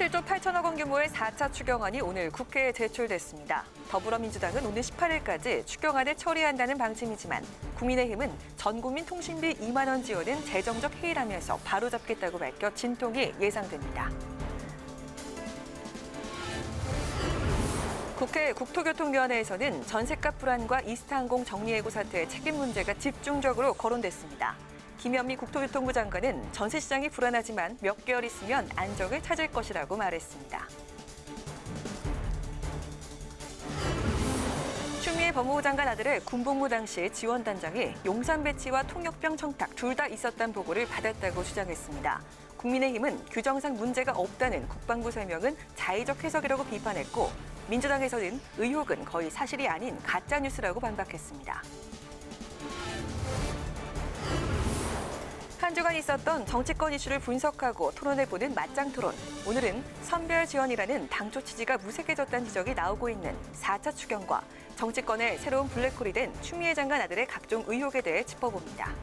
7조 8천억 원 규모의 4차 추경안이 오늘 국회에 제출됐습니다. 더불어민주당은 오늘 18일까지 추경안을 처리한다는 방침이지만 국민의힘은 전국민 통신비 2만 원 지원은 재정적 해이라면서 바로잡겠다고 밝혀 진통이 예상됩니다. 국회 국토교통위원회에서는 전셋값 불안과 이스타항공 정리해고 사태의 책임 문제가 집중적으로 거론됐습니다. 김현미 국토교통부 장관은 전세 시장이 불안하지만 몇 개월 있으면 안정을 찾을 것이라고 말했습니다. 추미애 법무부 장관 아들의 군복무 당시 지원단장이 용산 배치와 통역병 청탁 둘 다 있었다는 보고를 받았다고 주장했습니다. 국민의힘은 규정상 문제가 없다는 국방부 설명은 자의적 해석이라고 비판했고 민주당에서는 의혹은 거의 사실이 아닌 가짜뉴스라고 반박했습니다. 한 주간 있었던 정치권 이슈를 분석하고 토론해보는 맞짱 토론. 오늘은 선별 지원이라는 당초 취지가 무색해졌다는 지적이 나오고 있는 4차 추경과 정치권의 새로운 블랙홀이 된 추미애 장관 아들의 각종 의혹에 대해 짚어봅니다.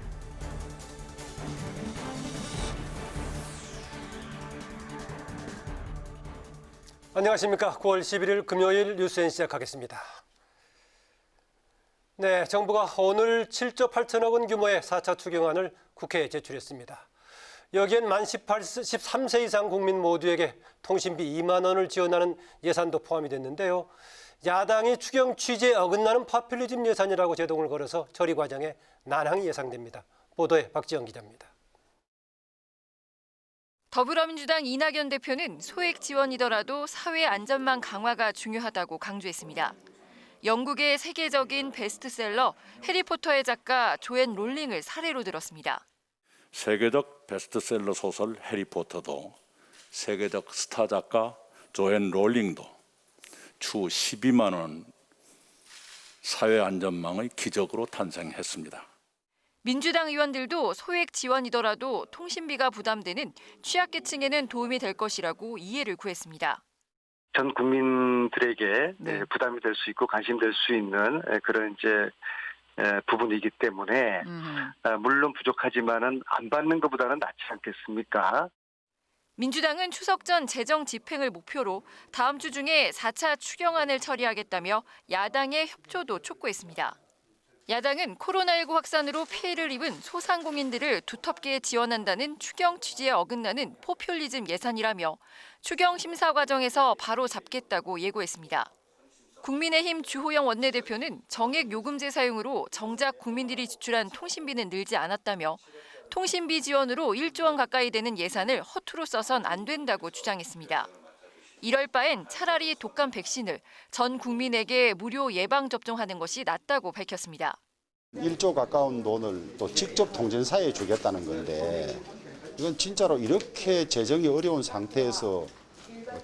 안녕하십니까. 9월 11일 금요일 뉴스엔 시작하겠습니다. 네, 정부가 오늘 7조 8천억 원 규모의 4차 추경안을 국회에 제출했습니다. 여기엔 만 13세 이상 국민 모두에게 통신비 2만 원을 지원하는 예산도 포함이 됐는데요. 야당이 추경 취지에 어긋나는 파퓰리즘 예산이라고 제동을 걸어서 처리 과정에 난항이 예상됩니다. 보도에 박지영 기자입니다. 더불어민주당 이낙연 대표는 소액 지원이더라도 사회 안전망 강화가 중요하다고 강조했습니다. 영국의 세계적인 베스트셀러 해리포터의 작가 조앤 롤링을 사례로 들었습니다. 세계적 베스트셀러 소설 해리포터도 세계적 스타 작가 조앤 롤링도 주 12만 원 사회 안전망의 기적으로 탄생했습니다. 민주당 의원들도 소액 지원이더라도 통신비가 부담되는 취약계층에는 도움이 될 것이라고 이해를 구했습니다. 전 국민들에게 부담이 될 수 있고 관심될 수 있는 그런 부분이기 때문에 물론 부족하지만은 안 받는 것보다는 낫지 않겠습니까? 민주당은 추석 전 재정 집행을 목표로 다음 주 중에 4차 추경안을 처리하겠다며 야당의 협조도 촉구했습니다. 야당은 코로나19 확산으로 피해를 입은 소상공인들을 두텁게 지원한다는 추경 취지에 어긋나는 포퓰리즘 예산이라며 추경 심사 과정에서 바로 잡겠다고 예고했습니다. 국민의힘 주호영 원내대표는 정액 요금제 사용으로 정작 국민들이 지출한 통신비는 늘지 않았다며 통신비 지원으로 1조 원 가까이 되는 예산을 허투루 써선 안 된다고 주장했습니다. 이럴 바엔 차라리 독감 백신을 전 국민에게 무료 예방접종하는 것이 낫다고 밝혔습니다. 1조 가까운 돈을 또 직접 통전사에 주겠다는 건데 이건 진짜로 이렇게 재정이 어려운 상태에서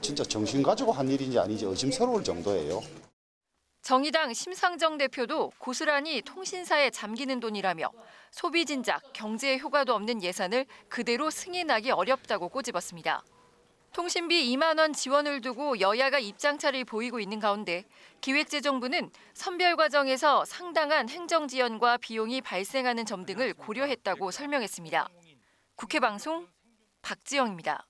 진짜 정신 가지고 한 일인지 아닌지 의심스러울 정도예요. 정의당 심상정 대표도 고스란히 통신사에 잠기는 돈이라며 소비 진작, 경제 효과도 없는 예산을 그대로 승인하기 어렵다고 꼬집었습니다. 통신비 2만 원 지원을 두고 여야가 입장차를 보이고 있는 가운데 기획재정부는 선별 과정에서 상당한 행정 지연과 비용이 발생하는 점 등을 고려했다고 설명했습니다. 국회 방송 박지영입니다.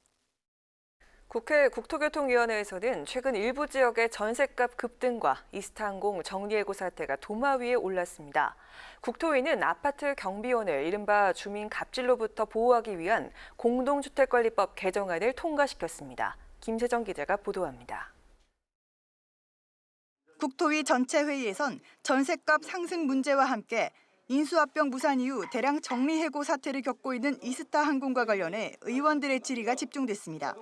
국회 국토교통위원회에서는 최근 일부 지역의 전셋값 급등과 이스타항공 정리해고 사태가 도마 위에 올랐습니다. 국토위는 아파트 경비원을 이른바 주민 갑질로부터 보호하기 위한 공동주택관리법 개정안을 통과시켰습니다. 김세정 기자가 보도합니다. 국토위 전체 회의에선 전셋값 상승 문제와 함께 인수합병 무산 이후 대량 정리해고 사태를 겪고 있는 이스타항공과 관련해 의원들의 질의가 집중됐습니다.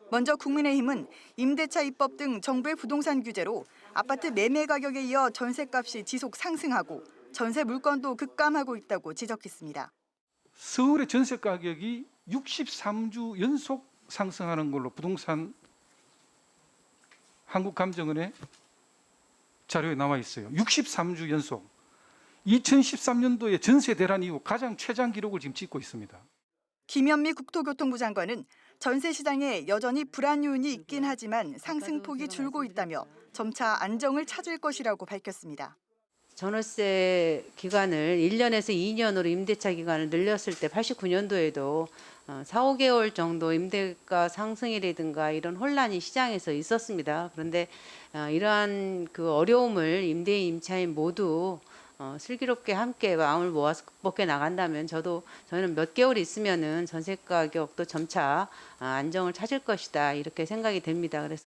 먼저 국민의힘은 임대차 입법 등 정부의 부동산 규제로 아파트 매매 가격에 이어 전셋값이 지속 상승하고 전세 물건도 급감하고 있다고 지적했습니다. 서울의 전세 가격이 63주 연속 상승하는 걸로 부동산 한국감정원의 자료에 나와 있어요. 63주 연속. 2013년도에 전세 대란 이후 가장 최장 기록을 지금 찍고 있습니다. 김현미 국토교통부 장관은 전세 시장에 여전히 불안 요인이 있긴 하지만 상승폭이 줄고 있다며 점차 안정을 찾을 것이라고 밝혔습니다. 전월세 기간을 1년에서 2년으로 임대차 기간을 늘렸을 때 89년도에도 4, 5개월 정도 임대가 상승이라든가 이런 혼란이 시장에서 있었습니다. 그런데 이러한 그 어려움을 임대인, 임차인 모두 슬기롭게 함께 마음을 모아서 극복해 나간다면 저는 몇 개월 있으면은 전세 가격도 점차 안정을 찾을 것이다 이렇게 생각이 됩니다. 그래서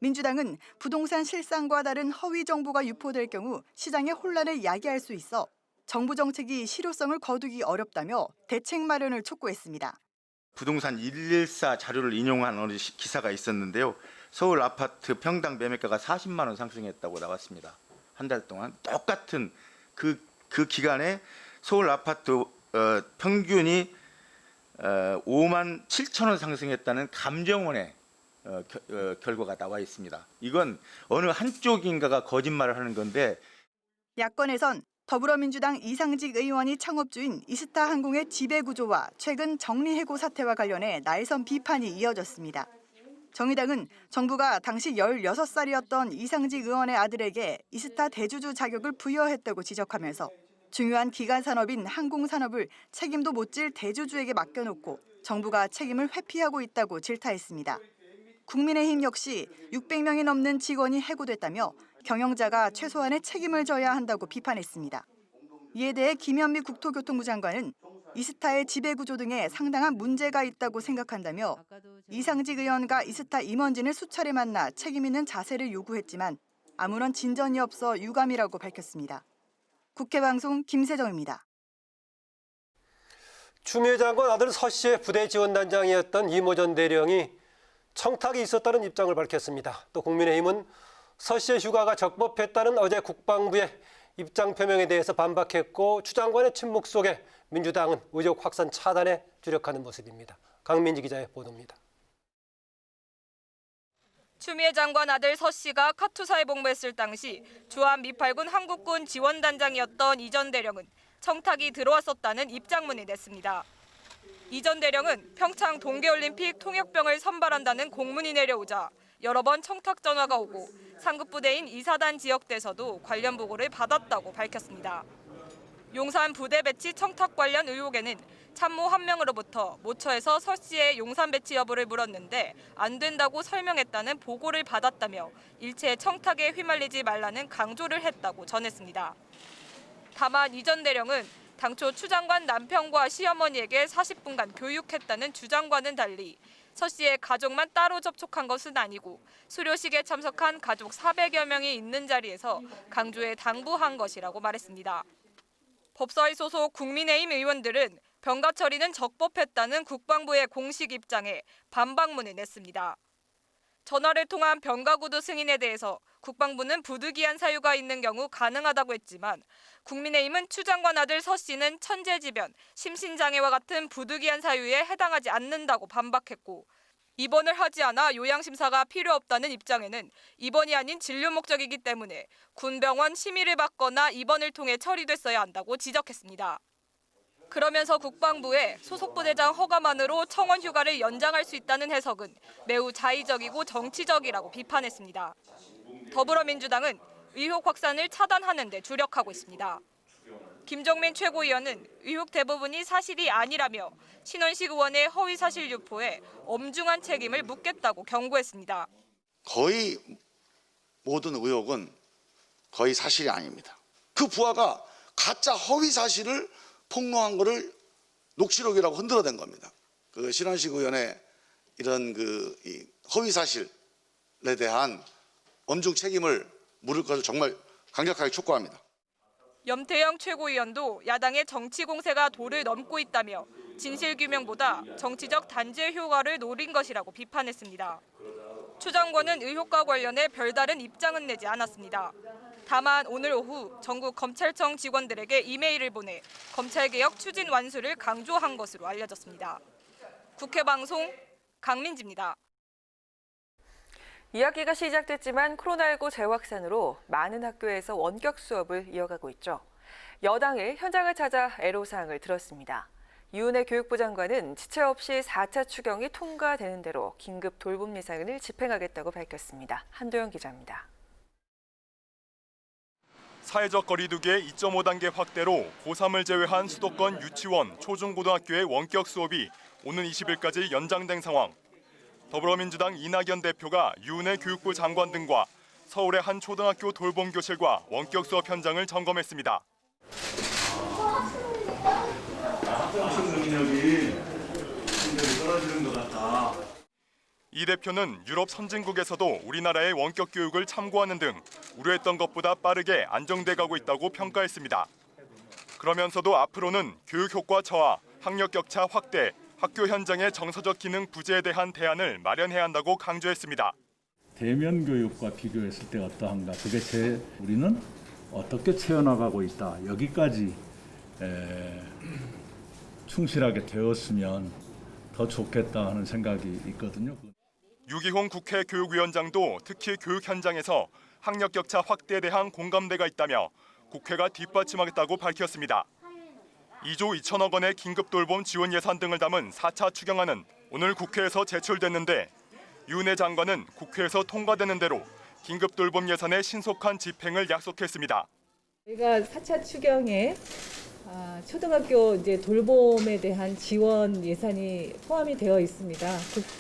민주당은 부동산 실상과 다른 허위 정보가 유포될 경우 시장의 혼란을 야기할 수 있어 정부 정책이 실효성을 거두기 어렵다며 대책 마련을 촉구했습니다. 부동산 114 자료를 인용한 어느 기사가 있었는데요. 서울 아파트 평당 매매가가 40만 원 상승했다고 나왔습니다. 한 달 동안 똑같은 그 기간에 서울 아파트 평균이 5만 7천 원 상승했다는 감정원의 결과가 나와 있습니다. 이건 어느 한쪽인가가 거짓말을 하는 건데 야권에선 더불어민주당 이상직 의원이 창업주인 이스타항공의 지배구조와 최근 정리해고 사태와 관련해 날선 비판이 이어졌습니다. 정의당은 정부가 당시 16살이었던 이상직 의원의 아들에게 이스타 대주주 자격을 부여했다고 지적하면서 중요한 기간 산업인 항공산업을 책임도 못 질 대주주에게 맡겨놓고 정부가 책임을 회피하고 있다고 질타했습니다. 국민의힘 역시 600명이 넘는 직원이 해고됐다며 경영자가 최소한의 책임을 져야 한다고 비판했습니다. 이에 대해 김현미 국토교통부 장관은 이스타의 지배구조 등에 상당한 문제가 있다고 생각한다며 이상직 의원과 이스타 임원진을 수차례 만나 책임 있는 자세를 요구했지만 아무런 진전이 없어 유감이라고 밝혔습니다. 국회방송 김세정입니다. 추미애 장관 아들 서 씨의 부대 지원단장이었던 이모 전 대령이 청탁이 있었다는 입장을 밝혔습니다. 또 국민의힘은 서 씨의 휴가가 적법했다는 어제 국방부의 입장 표명에 대해서 반박했고 추 장관의 침묵 속에 민주당은 의혹 확산 차단에 주력하는 모습입니다. 강민지 기자의 보도입니다. 추미애 장관 아들 서 씨가 카투사에 복무했을 당시 주한 미팔군 한국군 지원단장이었던 이 전 대령은 청탁이 들어왔었다는 입장문을 냈습니다. 이 전 대령은 평창 동계올림픽 통역병을 선발한다는 공문이 내려오자 여러 번 청탁 전화가 오고 상급 부대인 이사단 지역대에서도 관련 보고를 받았다고 밝혔습니다. 용산 부대 배치 청탁 관련 의혹에는 참모 한 명으로부터 모처에서 서 씨의 용산 배치 여부를 물었는데 안 된다고 설명했다는 보고를 받았다며 일체 청탁에 휘말리지 말라는 강조를 했다고 전했습니다. 다만 이 전 대령은 당초 추 장관 남편과 시어머니에게 40분간 교육했다는 주장과는 달리 서 씨의 가족만 따로 접촉한 것은 아니고 수료식에 참석한 가족 400여 명이 있는 자리에서 강조에 당부한 것이라고 말했습니다. 법사위 소속 국민의힘 의원들은 병가 처리는 적법했다는 국방부의 공식 입장에 반박문을 냈습니다. 전화를 통한 병가구두 승인에 대해서 국방부는 부득이한 사유가 있는 경우 가능하다고 했지만 국민의힘은 추 장관 아들 서 씨는 천재지변, 심신장애와 같은 부득이한 사유에 해당하지 않는다고 반박했고 입원을 하지 않아 요양심사가 필요 없다는 입장에는 입원이 아닌 진료 목적이기 때문에 군병원 심의를 받거나 입원을 통해 처리됐어야 한다고 지적했습니다. 그러면서 국방부에 소속 부대장 허가만으로 청원 휴가를 연장할 수 있다는 해석은 매우 자의적이고 정치적이라고 비판했습니다. 더불어민주당은 의혹 확산을 차단하는 데 주력하고 있습니다. 김종민 최고위원은 의혹 대부분이 사실이 아니라며 신원식 의원의 허위사실 유포에 엄중한 책임을 묻겠다고 경고했습니다. 거의 모든 의혹은 거의 사실이 아닙니다. 그 부하가 가짜 허위사실을 폭로한 것을 녹취록이라고 흔들어댄 겁니다. 그 신원식 의원의 이런 이 허위사실에 대한 엄중 책임을 물을 것을 정말 강력하게 촉구합니다. 염태영 최고위원도 야당의 정치 공세가 도를 넘고 있다며 진실규명보다 정치적 단죄 효과를 노린 것이라고 비판했습니다. 추 장관은 의혹과 관련해 별다른 입장은 내지 않았습니다. 다만 오늘 오후 전국 검찰청 직원들에게 이메일을 보내 검찰개혁 추진 완수를 강조한 것으로 알려졌습니다. 국회방송 강민지입니다. 2학기가 시작됐지만 코로나19 재확산으로 많은 학교에서 원격 수업을 이어가고 있죠. 여당이 현장을 찾아 애로사항을 들었습니다. 유은혜 교육부 장관은 지체 없이 4차 추경이 통과되는 대로 긴급 돌봄 예산을 집행하겠다고 밝혔습니다. 한도영 기자입니다. 사회적 거리두기의 2.5단계 확대로 고3을 제외한 수도권 유치원, 초중고등학교의 원격 수업이 오는 20일까지 연장된 상황. 더불어민주당 이낙연 대표가 유은혜 교육부 장관 등과 서울의 한 초등학교 돌봄교실과 원격 수업 현장을 점검했습니다. 이 대표는 유럽 선진국에서도 우리나라의 원격 교육을 참고하는 등 우려했던 것보다 빠르게 안정돼 가고 있다고 평가했습니다. 그러면서도 앞으로는 교육 효과 저하, 학력 격차 확대, 학교 현장의 정서적 기능 부재에 대한 대안을 마련해야 한다고 강조했습니다. 대면 교육과 비교했을 때 어떠한가? 그게 우리는 어떻게 채워나가고 있다. 여기까지 충실하게 되었으면 더 좋겠다 하는 생각이 있거든요. 유기홍 국회 교육위원장도 특히 교육 현장에서 학력 격차 확대에 대한 공감대가 있다며 국회가 뒷받침하겠다고 밝혔습니다. 2조 2천억 원의 긴급 돌봄 지원 예산 등을 담은 4차 추경안은 오늘 국회에서 제출됐는데 유은혜 장관은 국회에서 통과되는 대로 긴급 돌봄 예산의 신속한 집행을 약속했습니다. 저희가 4차 추경에 초등학교 돌봄에 대한 지원 예산이 포함이 되어 있습니다.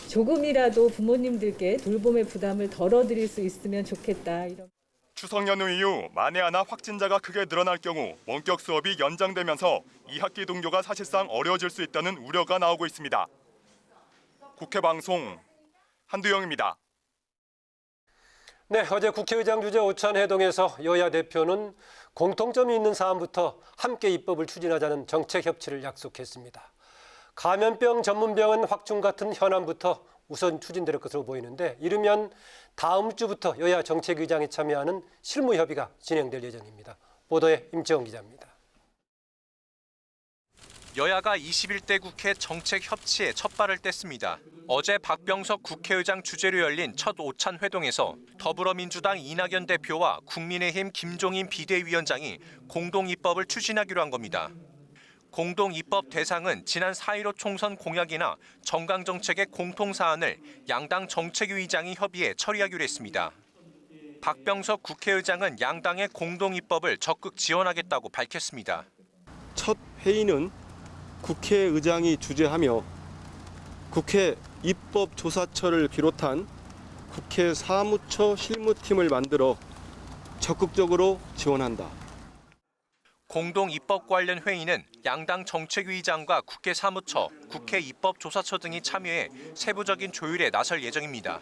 조금이라도 부모님들께 돌봄의 부담을 덜어드릴 수 있으면 좋겠다. 추석 연휴 이후 만에 하나 확진자가 크게 늘어날 경우 원격 수업이 연장되면서 2학기 등교가 사실상 어려워질 수 있다는 우려가 나오고 있습니다. 국회 방송 한두영입니다. 네, 어제 국회의장 주재 오찬회동에서 여야 대표는 공통점이 있는 사안부터 함께 입법을 추진하자는 정책 협치를 약속했습니다. 감염병 전문병원 확충 같은 현안부터 우선 추진될 것으로 보이는데 이르면 다음 주부터 여야 정책위장이 참여하는 실무협의가 진행될 예정입니다. 보도에 임채원 기자입니다. 여야가 21대 국회 정책협치에 첫 발을 뗐습니다. 어제 박병석 국회의장 주재로 열린 첫 오찬회동에서 더불어민주당 이낙연 대표와 국민의힘 김종인 비대위원장이 공동 입법을 추진하기로 한 겁니다. 공동 입법 대상은 지난 4.15 총선 공약이나 정강정책의 공통사안을 양당 정책위의장이 협의해 처리하기로 했습니다. 박병석 국회의장은 양당의 공동 입법을 적극 지원하겠다고 밝혔습니다. 첫 회의는 국회의장이 주재하며 국회 입법조사처를 비롯한 국회 사무처 실무팀을 만들어 적극적으로 지원한다. 공동 입법 관련 회의는 양당 정책위의장과 국회 사무처, 국회 입법조사처 등이 참여해 세부적인 조율에 나설 예정입니다.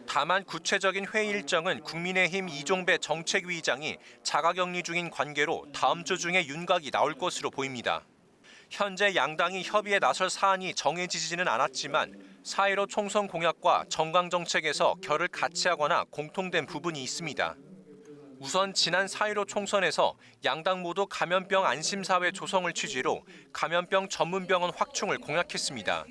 다만 구체적인 회의 일정은 국민의힘 이종배 정책위의장이 자가격리 중인 관계로 다음 주 중에 윤곽이 나올 것으로 보입니다. 현재 양당이 협의에 나설 사안이 정해지지는 않았지만 4.15 총선 공약과 정강정책에서 결을 같이 하거나 공통된 부분이 있습니다. 우선 지난 4.15 총선에서 양당 모두 감염병 안심사회 조성을 취지로 감염병 전문병원 확충을 공약했습니다.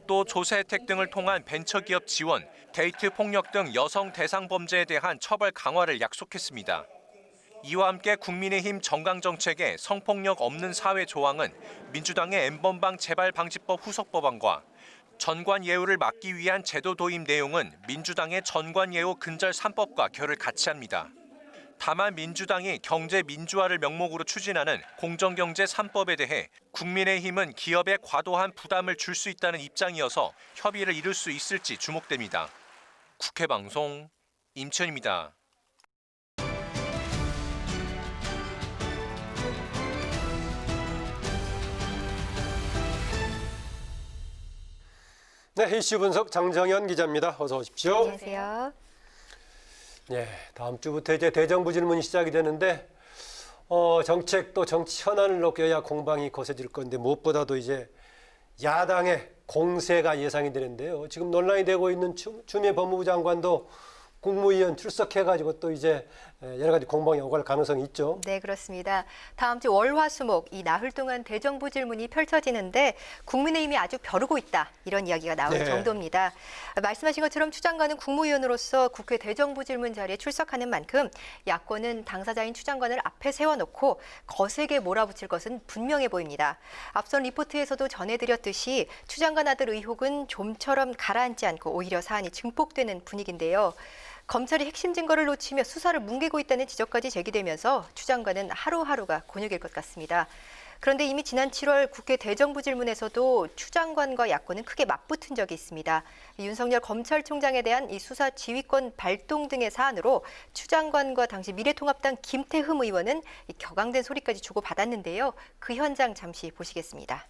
또 조세 혜택 등을 통한 벤처기업 지원, 데이트 폭력 등 여성 대상 범죄에 대한 처벌 강화를 약속했습니다. 이와 함께 국민의힘 정강정책의 성폭력 없는 사회 조항은 민주당의 N번방 재발방지법 후속법안과 전관예우를 막기 위한 제도 도입 내용은 민주당의 전관예우 근절 3법과 결을 같이 합니다. 다만 민주당이 경제 민주화를 명목으로 추진하는 공정경제 3법에 대해 국민의힘은 기업에 과도한 부담을 줄 수 있다는 입장이어서 협의를 이룰 수 있을지 주목됩니다. 국회 방송 임천입니다. 네, 이슈 분석 장정현 기자입니다. 어서 오십시오. 안녕하세요. 네, 다음 주부터 이제 대정부 질문이 시작이 되는데 정책 또 정치 현안을 놓고 여야 공방이 거세질 건데 무엇보다도 이제 야당의 공세가 예상이 되는데요. 지금 논란이 되고 있는 추미애 법무부 장관도 국무위원 출석해가지고 또 이제 여러 가지 공방이 오갈 가능성이 있죠. 네, 그렇습니다. 다음 주 월화수목 이 나흘 동안 대정부 질문이 펼쳐지는데 국민의힘이 아주 벼르고 있다 이런 이야기가 나올 정도입니다. 말씀하신 것처럼 추 장관은 국무위원으로서 국회 대정부 질문 자리에 출석하는 만큼 야권은 당사자인 추 장관을 앞에 세워놓고 거세게 몰아붙일 것은 분명해 보입니다. 앞선 리포트에서도 전해드렸듯이 추 장관 아들 의혹은 좀처럼 가라앉지 않고 오히려 사안이 증폭되는 분위기인데요. 검찰이 핵심 증거를 놓치며 수사를 뭉개고 있다는 지적까지 제기되면서 추 장관은 하루하루가 곤욕일 것 같습니다. 그런데 이미 지난 7월 국회 대정부 질문에서도 추 장관과 야권은 크게 맞붙은 적이 있습니다. 윤석열 검찰총장에 대한 이 수사 지휘권 발동 등의 사안으로 추 장관과 당시 미래통합당 김태흠 의원은 격앙된 소리까지 주고받았는데요. 그 현장 잠시 보시겠습니다.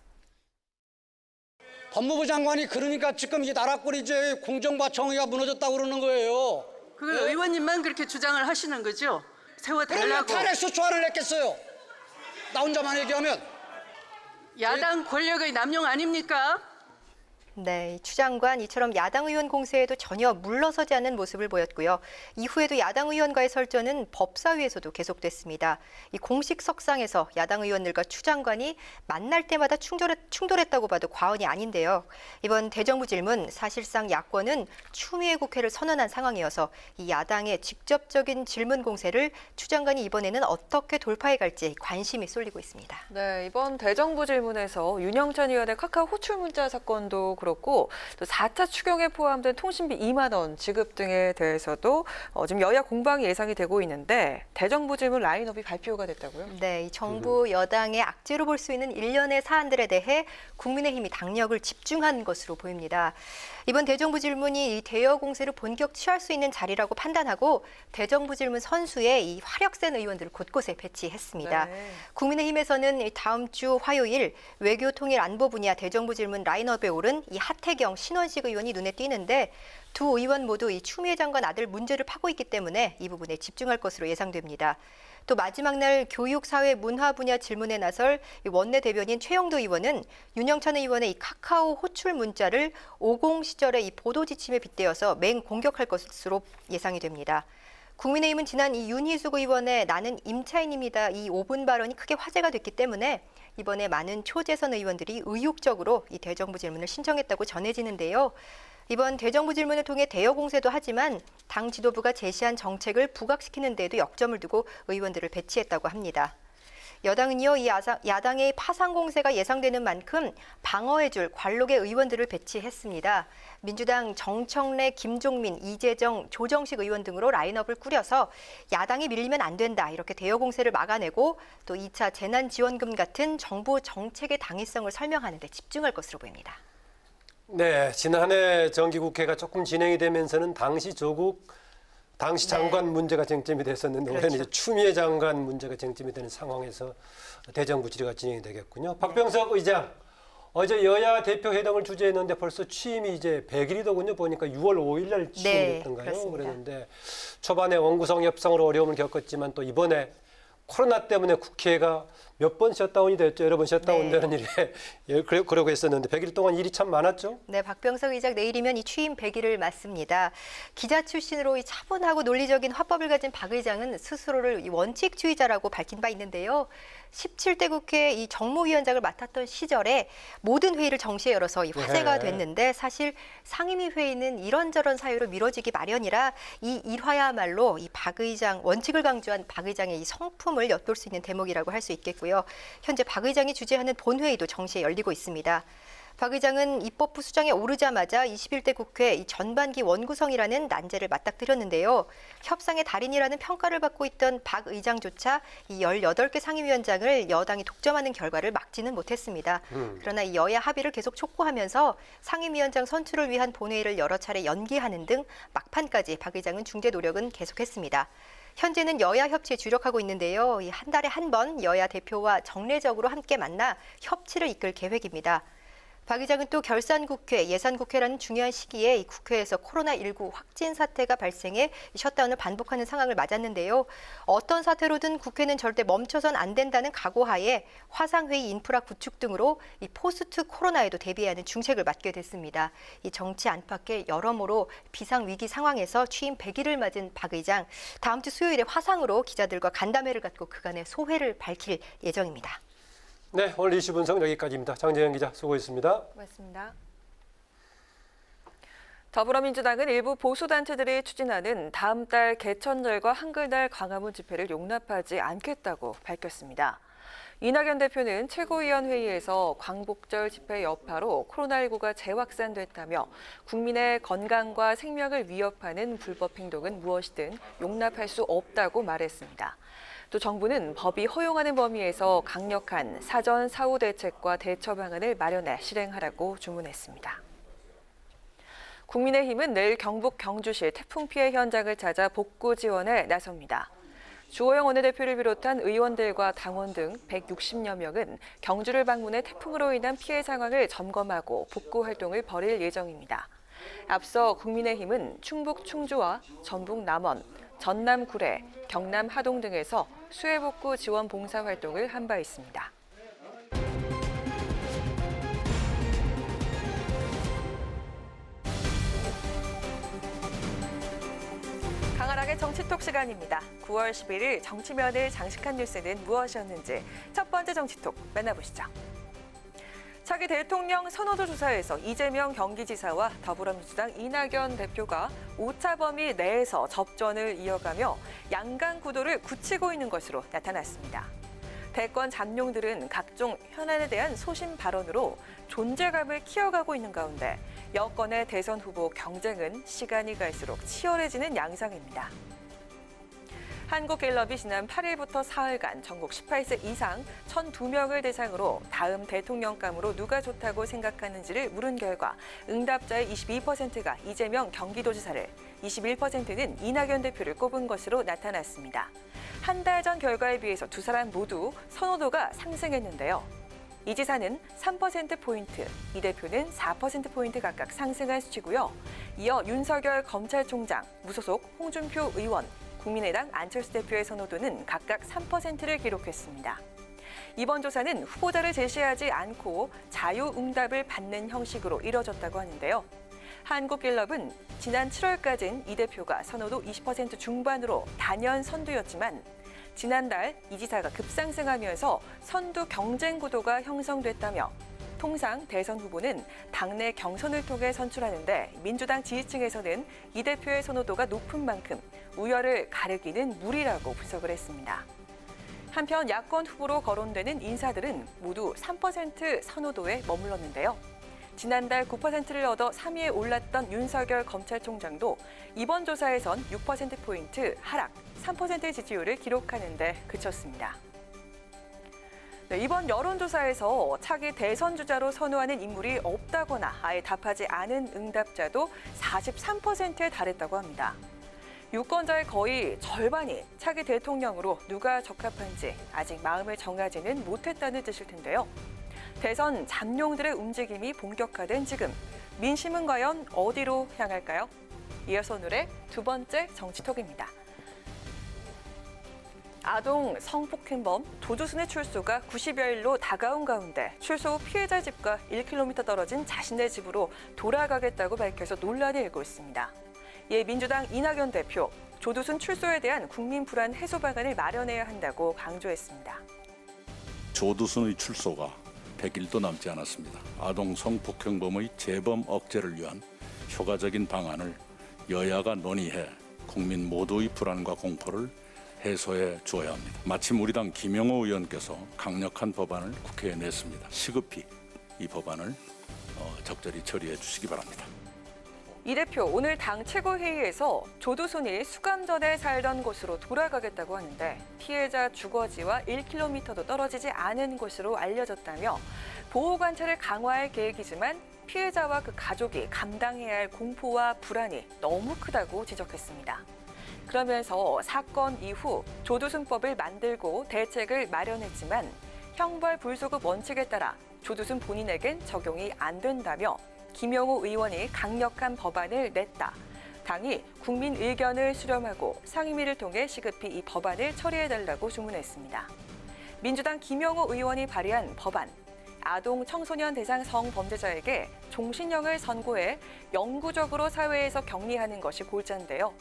법무부 장관이 그러니까 지금 이 나라꼴이 이제 공정과 정의가 무너졌다고 그러는 거예요. 그걸 의원님만 그렇게 주장을 하시는 거죠? 세워달라고. 그러면 탄핵소 초안을 냈겠어요. 나 혼자만 얘기하면. 야당 권력의 남용 아닙니까? 네, 추 장관 이처럼 야당 의원 공세에도 전혀 물러서지 않는 모습을 보였고요. 이후에도 야당 의원과의 설전은 법사위에서도 계속됐습니다. 이 공식 석상에서 야당 의원들과 추 장관이 만날 때마다 충돌했다고 봐도 과언이 아닌데요. 이번 대정부 질문 사실상 야권은 추미애 국회를 선언한 상황이어서 이 야당의 직접적인 질문 공세를 추 장관이 이번에는 어떻게 돌파해 갈지 관심이 쏠리고 있습니다. 네, 이번 대정부 질문에서 윤영찬 의원의 카카오 호출 문자 사건도 그렇고 또 4차 추경에 포함된 통신비 2만 원 지급 등에 대해서도 지금 여야 공방이 예상이 되고 있는데 대정부 질문 라인업이 발표가 됐다고요? 네, 이 정부 여당의 악재로 볼 수 있는 일련의 사안들에 대해 국민의힘이 당력을 집중한 것으로 보입니다. 이번 대정부 질문이 이 대여 공세를 본격 취할 수 있는 자리라고 판단하고 대정부 질문 선수에 이 화력센 의원들을 곳곳에 배치했습니다. 네. 국민의힘에서는 다음 주 화요일 외교통일안보 분야 대정부 질문 라인업에 오른 이 하태경, 신원식 의원이 눈에 띄는데 두 의원 모두 이 추미애 장관 아들 문제를 파고 있기 때문에 이 부분에 집중할 것으로 예상됩니다. 또 마지막 날 교육, 사회, 문화 분야 질문에 나설 원내 대변인 최영도 의원은 윤영찬 의원의 이 카카오 호출 문자를 50 시절의 이 보도 지침에 빗대어서 맹공격할 것으로 예상이 됩니다. 국민의힘은 지난 이 윤희숙 의원의 나는 임차인입니다. 이 5분 발언이 크게 화제가 됐기 때문에 이번에 많은 초재선 의원들이 의욕적으로 이 대정부 질문을 신청했다고 전해지는데요. 이번 대정부 질문을 통해 대여 공세도 하지만 당 지도부가 제시한 정책을 부각시키는 데에도 역점을 두고 의원들을 배치했다고 합니다. 여당은요, 이 야당의 파상 공세가 예상되는 만큼 방어해줄 관록의 의원들을 배치했습니다. 민주당 정청래, 김종민, 이재정, 조정식 의원 등으로 라인업을 꾸려서 야당이 밀리면 안 된다 이렇게 대여 공세를 막아내고 또 2차 재난지원금 같은 정부 정책의 당위성을 설명하는 데 집중할 것으로 보입니다. 네, 지난해 정기국회가 조금 진행이 되면서는 당시 장관 문제가 쟁점이 됐었는데 올해는 이제 추미애 장관 문제가 쟁점이 되는 상황에서 대정부 질의가 진행이 되겠군요. 박병석 의장, 어제 여야 대표 회담을 주재했는데 벌써 취임이 이제 100일이더군요. 보니까 6월 5일 날 취임됐던가요? 네, 그랬는데 초반에 원구성 협상으로 어려움을 겪었지만 또 이번에 코로나 때문에 국회가 몇 번 셧다운이 됐죠. 여러 번 셧다운되는 일에 그러고 했었는데 100일 동안 일이 참 많았죠. 네, 박병석 의장 내일이면 이 취임 100일을 맞습니다. 기자 출신으로 이 차분하고 논리적인 화법을 가진 박 의장은 스스로를 이 원칙주의자라고 밝힌 바 있는데요. 17대 국회 이 정무위원장을 맡았던 시절에 모든 회의를 정시에 열어서 이 화제가 됐는데 사실 상임위 회의는 이런저런 사유로 미뤄지기 마련이라 이 일화야말로 이 박 의장 원칙을 강조한 박 의장의 이 성품을 엿볼 수 있는 대목이라고 할 수 있겠고요. 현재 박 의장이 주재하는 본회의도 정시에 열리고 있습니다. 박 의장은 입법부 수장에 오르자마자 21대 국회 이 전반기 원구성이라는 난제를 맞닥뜨렸는데요. 협상의 달인이라는 평가를 받고 있던 박 의장조차 이 18개 상임위원장을 여당이 독점하는 결과를 막지는 못했습니다. 그러나 이 여야 합의를 계속 촉구하면서 상임위원장 선출을 위한 본회의를 여러 차례 연기하는 등 막판까지 박 의장은 중재 노력은 계속했습니다. 현재는 여야 협치에 주력하고 있는데요. 한 달에 한 번 여야 대표와 정례적으로 함께 만나 협치를 이끌 계획입니다. 박 의장은 또 결산국회, 예산국회라는 중요한 시기에 이 국회에서 코로나19 확진 사태가 발생해 셧다운을 반복하는 상황을 맞았는데요. 어떤 사태로든 국회는 절대 멈춰선 안 된다는 각오하에 화상회의 인프라 구축 등으로 이 포스트 코로나에도 대비하는 중책을 맡게 됐습니다. 이 정치 안팎의 여러모로 비상위기 상황에서 취임 100일을 맞은 박 의장, 다음 주 수요일에 화상으로 기자들과 간담회를 갖고 그간의 소회를 밝힐 예정입니다. 네, 오늘 이슈 분석 여기까지입니다. 장재현 기자 수고했습니다. 고맙습니다. 더불어민주당은 일부 보수단체들이 추진하는 다음 달 개천절과 한글날 광화문 집회를 용납하지 않겠다고 밝혔습니다. 이낙연 대표는 최고위원회의에서 광복절 집회 여파로 코로나19가 재확산됐다며 국민의 건강과 생명을 위협하는 불법 행동은 무엇이든 용납할 수 없다고 말했습니다. 또 정부는 법이 허용하는 범위에서 강력한 사전 사후 대책과 대처 방안을 마련해 실행하라고 주문했습니다. 국민의힘은 내일 경북 경주시 태풍 피해 현장을 찾아 복구 지원에 나섭니다. 주호영 원내대표를 비롯한 의원들과 당원 등 160여 명은 경주를 방문해 태풍으로 인한 피해 상황을 점검하고 복구 활동을 벌일 예정입니다. 앞서 국민의힘은 충북 충주와 전북 남원, 전남 구례, 경남 하동 등에서 수해 복구 지원 봉사 활동을 한 바 있습니다. 강하락의 정치톡 시간입니다. 9월 11일 정치면을 장식한 뉴스는 무엇이었는지 첫 번째 정치톡 만나보시죠. 차기 대통령 선호도 조사에서 이재명 경기지사와 더불어민주당 이낙연 대표가 오차 범위 내에서 접전을 이어가며 양강 구도를 굳히고 있는 것으로 나타났습니다. 대권 잠룡들은 각종 현안에 대한 소신 발언으로 존재감을 키워가고 있는 가운데 여권의 대선 후보 경쟁은 시간이 갈수록 치열해지는 양상입니다. 한국갤럽이 지난 8일부터 사흘간 전국 18세 이상 1,002명을 대상으로 다음 대통령감으로 누가 좋다고 생각하는지를 물은 결과 응답자의 22%가 이재명 경기도지사를, 21%는 이낙연 대표를 꼽은 것으로 나타났습니다. 한 달 전 결과에 비해서 두 사람 모두 선호도가 상승했는데요. 이 지사는 3%포인트, 이 대표는 4%포인트 각각 상승한 수치고요. 이어 윤석열 검찰총장, 무소속 홍준표 의원, 국민의당 안철수 대표의 선호도는 각각 3%를 기록했습니다. 이번 조사는 후보자를 제시하지 않고 자유응답을 받는 형식으로 이뤄졌다고 하는데요. 한국갤럽은 지난 7월까지는 이 대표가 선호도 20% 중반으로 단연 선두였지만 지난달 이 지사가 급상승하면서 선두 경쟁 구도가 형성됐다며 통상 대선 후보는 당내 경선을 통해 선출하는데 민주당 지지층에서는 이 대표의 선호도가 높은 만큼 우열을 가리기는 무리라고 분석을 했습니다. 한편 야권 후보로 거론되는 인사들은 모두 3% 선호도에 머물렀는데요. 지난달 9%를 얻어 3위에 올랐던 윤석열 검찰총장도 이번 조사에선 6%포인트 하락, 3% 지지율을 기록하는 데 그쳤습니다. 네, 이번 여론조사에서 차기 대선 주자로 선호하는 인물이 없다거나 아예 답하지 않은 응답자도 43%에 달했다고 합니다. 유권자의 거의 절반이 차기 대통령으로 누가 적합한지 아직 마음을 정하지는 못했다는 뜻일 텐데요. 대선 잠룡들의 움직임이 본격화된 지금, 민심은 과연 어디로 향할까요? 이어서 오늘의 두 번째 정치톡입니다. 아동 성폭행범 조두순의 출소가 90여일로 다가온 가운데 출소 후 피해자 집과 1km 떨어진 자신의 집으로 돌아가겠다고 밝혀서 논란이 일고 있습니다. 이에 민주당 이낙연 대표, 조두순 출소에 대한 국민 불안 해소 방안을 마련해야 한다고 강조했습니다. 조두순의 출소가 100일도 남지 않았습니다. 아동 성폭행범의 재범 억제를 위한 효과적인 방안을 여야가 논의해 국민 모두의 불안과 공포를 해소해 주어야 합니다. 마침 우리 당 김영호 의원께서 강력한 법안을 국회에 냈습니다. 시급히 이 법안을 적절히 처리해 주시기 바랍니다. 이 대표 오늘 당 최고회의에서 조두순이 수감 전에 살던 곳으로 돌아가겠다고 하는데 피해자 주거지와 1km도 떨어지지 않은 곳으로 알려졌다며 보호관찰을 강화할 계획이지만 피해자와 그 가족이 감당해야 할 공포와 불안이 너무 크다고 지적했습니다. 그러면서 사건 이후 조두순법을 만들고 대책을 마련했지만 형벌 불소급 원칙에 따라 조두순 본인에겐 적용이 안 된다며 김영호 의원이 강력한 법안을 냈다. 당이 국민 의견을 수렴하고 상임위를 통해 시급히 이 법안을 처리해달라고 주문했습니다. 민주당 김영호 의원이 발의한 법안, 아동 청소년 대상 성범죄자에게 종신형을 선고해 영구적으로 사회에서 격리하는 것이 골자인데요.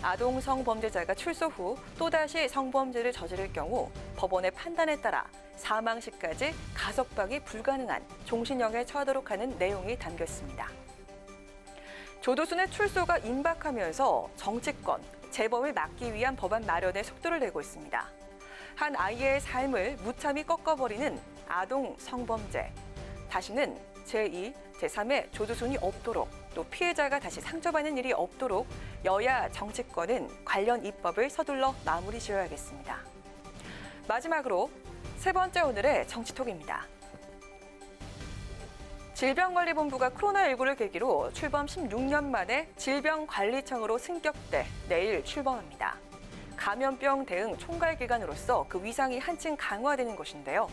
아동 성범죄자가 출소 후 또다시 성범죄를 저지를 경우 법원의 판단에 따라 사망 시까지 가석방이 불가능한 종신형에 처하도록 하는 내용이 담겨 있습니다. 조두순의 출소가 임박하면서 정치권, 재범을 막기 위한 법안 마련에 속도를 내고 있습니다. 한 아이의 삶을 무참히 꺾어버리는 아동 성범죄. 다시는 제2, 제3의 조두순이 없도록 또 피해자가 다시 상처받는 일이 없도록 여야 정치권은 관련 입법을 서둘러 마무리 지어야겠습니다. 마지막으로 세 번째 오늘의 정치톡입니다. 질병관리본부가 코로나19를 계기로 출범 16년 만에 질병관리청으로 승격돼 내일 출범합니다. 감염병 대응 총괄기관으로서 그 위상이 한층 강화되는 것인데요.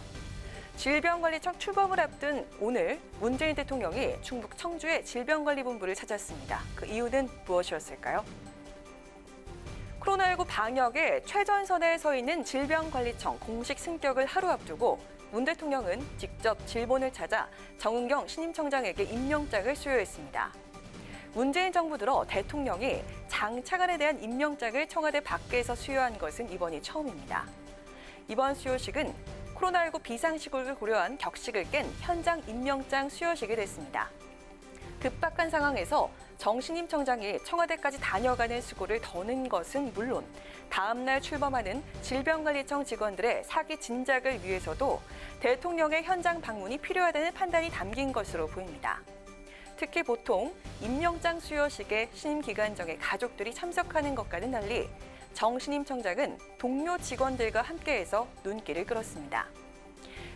질병관리청 출범을 앞둔 오늘 문재인 대통령이 충북 청주의 질병관리본부를 찾았습니다. 그 이유는 무엇이었을까요? 코로나19 방역에 최전선에 서 있는 질병관리청 공식 승격을 하루 앞두고 문 대통령은 직접 질본을 찾아 정은경 신임청장에게 임명장을 수여했습니다. 문재인 정부 들어 대통령이 장차관에 대한 임명장을 청와대 밖에서 수여한 것은 이번이 처음입니다. 이번 수여식은 코로나19 비상시국을 고려한 격식을 깬 현장 임명장 수여식이 됐습니다. 급박한 상황에서 정 신임청장이 청와대까지 다녀가는 수고를 더는 것은 물론 다음 날 출범하는 질병관리청 직원들의 사기 진작을 위해서도 대통령의 현장 방문이 필요하다는 판단이 담긴 것으로 보입니다. 특히 보통 임명장 수여식에 신임 기관장의 가족들이 참석하는 것과는 달리 정 신임청장은 동료 직원들과 함께해서 눈길을 끌었습니다.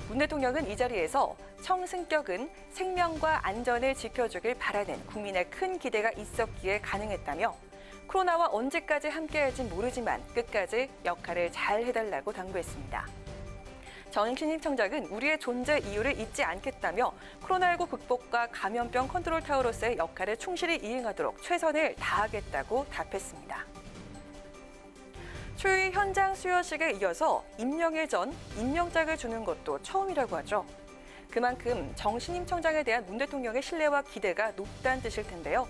문 대통령은 이 자리에서 청 승격은 생명과 안전을 지켜주길 바라는 국민의 큰 기대가 있었기에 가능했다며 코로나와 언제까지 함께할진 모르지만 끝까지 역할을 잘 해달라고 당부했습니다. 정 신임청장은 우리의 존재 이유를 잊지 않겠다며 코로나19 극복과 감염병 컨트롤 타워로서의 역할을 충실히 이행하도록 최선을 다하겠다고 답했습니다. 초유의 현장 수여식에 이어서 임명일 전 임명장을 주는 것도 처음이라고 하죠. 그만큼 정 신임청장에 대한 문 대통령의 신뢰와 기대가 높다는 뜻일 텐데요.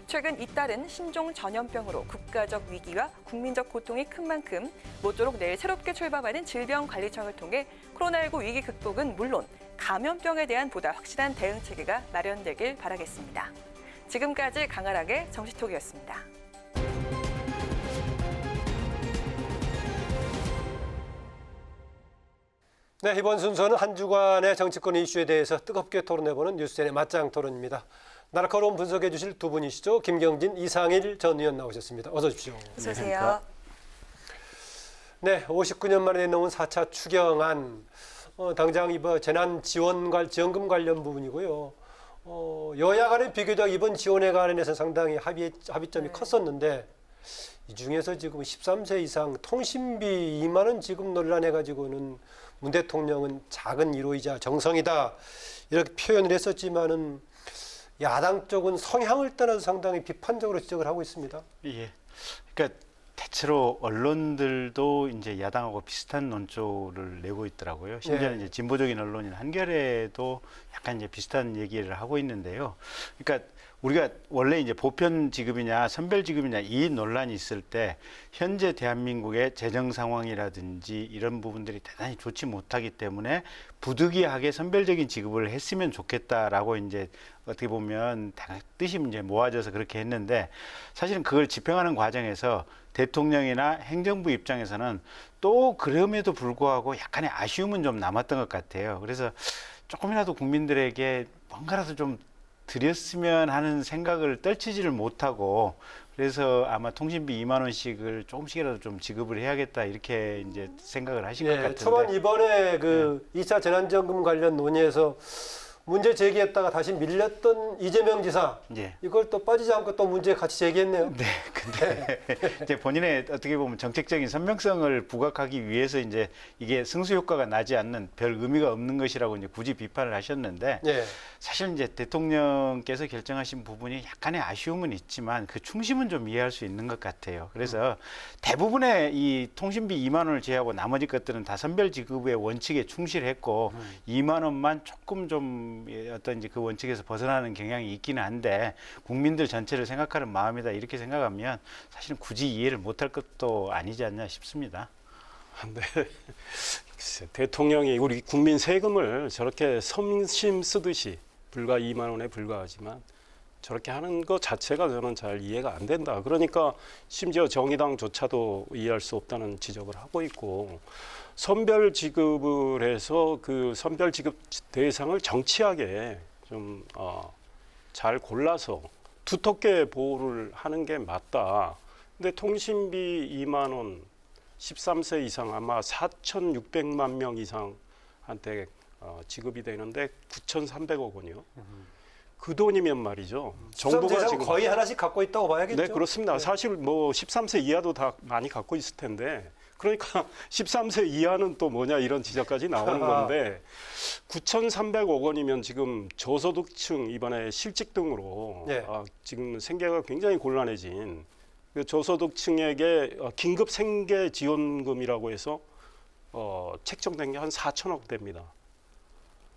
최근 잇따른 신종 전염병으로 국가적 위기와 국민적 고통이 큰 만큼 모쪼록 내일 새롭게 출범하는 질병관리청을 통해 코로나19 위기 극복은 물론 감염병에 대한 보다 확실한 대응 체계가 마련되길 바라겠습니다. 지금까지 강아락의 정치톡이었습니다. 네, 이번 순서는 한 주간의 정치권 이슈에 대해서 뜨겁게 토론해보는 뉴스젠의 맞짱 토론입니다. 날카로운 분석해 주실 두 분이시죠. 김경진, 이상일 전 의원 나오셨습니다. 어서 오십시오. 어서 오세요. 네, 59년 만에 내놓은 4차 추경안. 당장 이번 재난지원금 관련 부분이고요. 여야 간에 비교적 이번 지원에 관해서 상당히 합의점이 컸었는데 이 중에서 지금 13세 이상 통신비 2만 원 지급 논란해가지고는 문 대통령은 작은 위로이자 정성이다 이렇게 표현을 했었지만은 야당 쪽은 성향을 떠나서 상당히 비판적으로 지적을 하고 있습니다. 예. 그러니까 대체로 언론들도 이제 야당하고 비슷한 논조를 내고 있더라고요. 심지어는 이제 진보적인 언론인 한겨레도 약간 이제 비슷한 얘기를 하고 있는데요. 그러니까 우리가 원래 이제 보편 지급이냐 선별 지급이냐 이 논란이 있을 때 현재 대한민국의 재정 상황이라든지 이런 부분들이 대단히 좋지 못하기 때문에 부득이하게 선별적인 지급을 했으면 좋겠다라고 이제 어떻게 보면 뜻이 이제 모아져서 그렇게 했는데 사실은 그걸 집행하는 과정에서 대통령이나 행정부 입장에서는 또 그럼에도 불구하고 약간의 아쉬움은 좀 남았던 것 같아요. 그래서 조금이라도 국민들에게 뭔가라도 좀 드렸으면 하는 생각을 떨치지를 못하고 그래서 아마 통신비 2만 원씩을 조금씩이라도 좀 지급을 해야겠다 이렇게 이제 생각을 하신 것 같은데. 초반 이번에 그 2차 재난지원금 관련 논의에서 문제 제기했다가 다시 밀렸던 이재명 지사 이걸 또 빠지지 않고 또 문제 같이 제기했네요. 네, 근데 이제 본인의 어떻게 보면 정책적인 선명성을 부각하기 위해서 이제 이게 승수 효과가 나지 않는 별 의미가 없는 것이라고 이제 굳이 비판을 하셨는데 사실 이제 대통령께서 결정하신 부분이 약간의 아쉬움은 있지만 그 중심은 좀 이해할 수 있는 것 같아요. 그래서 대부분의 이 통신비 2만 원을 제외하고 나머지 것들은 다 선별 지급의 원칙에 충실했고 2만 원만 조금 좀 어떤 이제 그 원칙에서 벗어나는 경향이 있기는 한데 국민들 전체를 생각하는 마음이다 이렇게 생각하면 사실은 굳이 이해를 못할 것도 아니지 않나 싶습니다. 네. 대통령이 우리 국민 세금을 저렇게 섬심 쓰듯이 불과 2만 원에 불과하지만 저렇게 하는 것 자체가 저는 잘 이해가 안 된다. 그러니까 심지어 정의당조차도 이해할 수 없다는 지적을 하고 있고 선별 지급을 해서 그 선별 지급 대상을 정치하게 좀 잘 골라서 두텁게 보호를 하는 게 맞다. 근데 통신비 2만 원 13세 이상 아마 4,600만 명 이상한테 지급이 되는데 9,300억 원이요. 그 돈이면 말이죠. 정부가 지금 거의 하나씩 갖고 있다고 봐야겠죠. 네, 그렇습니다. 네. 사실 뭐 13세 이하도 다 많이 갖고 있을 텐데 그러니까 13세 이하는 또 뭐냐 이런 지적까지 나오는 건데 9,300억 원이면 지금 저소득층 이번에 실직 등으로 네. 지금 생계가 굉장히 곤란해진 그 저소득층에게 긴급 생계 지원금이라고 해서 책정된 게 한 4천억 됩니다.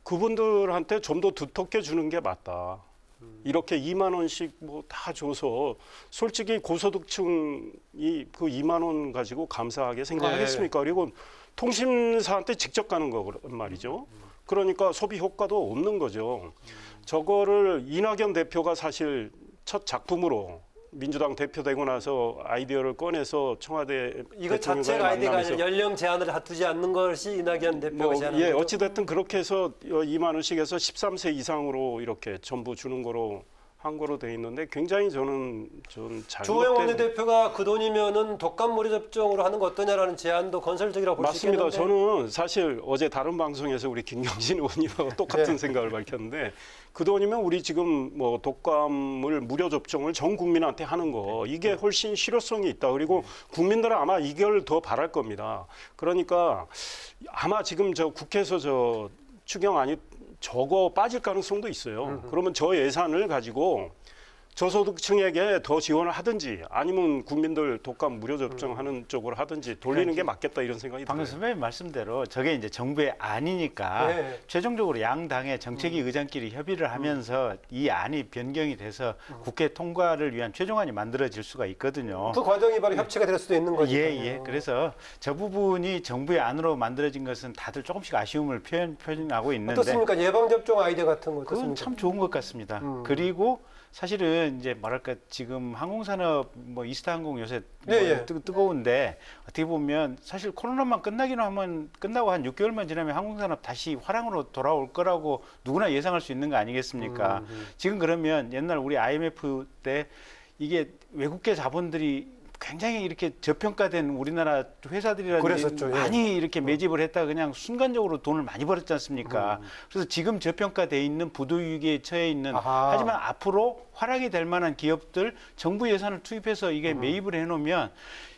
그분들한테 좀 더 두텁게 주는 게 맞다. 이렇게 2만 원씩 뭐 다 줘서 솔직히 고소득층이 그 2만 원 가지고 감사하게 생각하겠습니까? 그리고 통신사한테 직접 가는 거란 말이죠. 그러니까 소비 효과도 없는 거죠. 저거를 이낙연 대표가 사실 첫 작품으로 민주당 대표 되고 나서 아이디어를 꺼내서 청와대 이거 자체가 아이디어가 아니라 연령 제한을 두지 않는 것이 이낙연 대표가 제안한 거죠? 어찌 됐든 그렇게 해서 2만 원씩 해서 13세 이상으로 이렇게 전부 주는 거로 한 거로 돼 있는데 굉장히 저는 주호영 원내대표가 그 돈이면은 독감 무료 접종으로 하는 거 어떠냐라는 제안도 건설적이라고 볼 수 있겠는데. 맞습니다. 저는 사실 어제 다른 방송에서 우리 김경진 의원님하고 똑같은 생각을 밝혔는데 그 돈이면 우리 지금 뭐 독감을 무료 접종을 전 국민한테 하는 거 이게 훨씬 실효성이 있다. 그리고 국민들은 아마 이걸 더 바랄 겁니다. 그러니까 아마 지금 저 국회에서 저 추경안이 저거 빠질 가능성도 있어요. 그러면 저 예산을 가지고 저소득층에게 더 지원을 하든지 아니면 국민들 독감 무료 접종하는 쪽으로 하든지 돌리는 게 맞겠다 이런 생각이 들어요. 방금 선배님 말씀대로 저게 이제 정부의 안이니까 네. 최종적으로 양당의 정책위 의장끼리 협의를 하면서 이 안이 변경이 돼서 국회 통과를 위한 최종안이 만들어질 수가 있거든요. 그 과정이 바로 협치가 될 수도 있는 거죠. 예. 그래서 저 부분이 정부의 안으로 만들어진 것은 다들 조금씩 아쉬움을 표현하고 있는데 어떻습니까? 예방접종 아이디어 같은 거 그건 어떻습니까? 참 좋은 것 같습니다. 그리고 사실은 이제 뭐랄까 지금 항공산업 뭐 이스타항공 요새 뜨거운데 어떻게 보면 사실 코로나만 끝나고 한 6개월만 지나면 항공산업 다시 화랑으로 돌아올 거라고 누구나 예상할 수 있는 거 아니겠습니까? 지금 그러면 옛날 우리 IMF 때 이게 외국계 자본들이 굉장히 이렇게 저평가된 우리나라 회사들이라든지 많이 이렇게 매집을 했다가 그냥 순간적으로 돈을 많이 벌었지 않습니까? 그래서 지금 저평가돼 있는 부도위기에 처해 있는 하지만 앞으로 활약이 될 만한 기업들 정부 예산을 투입해서 이게 매입을 해놓으면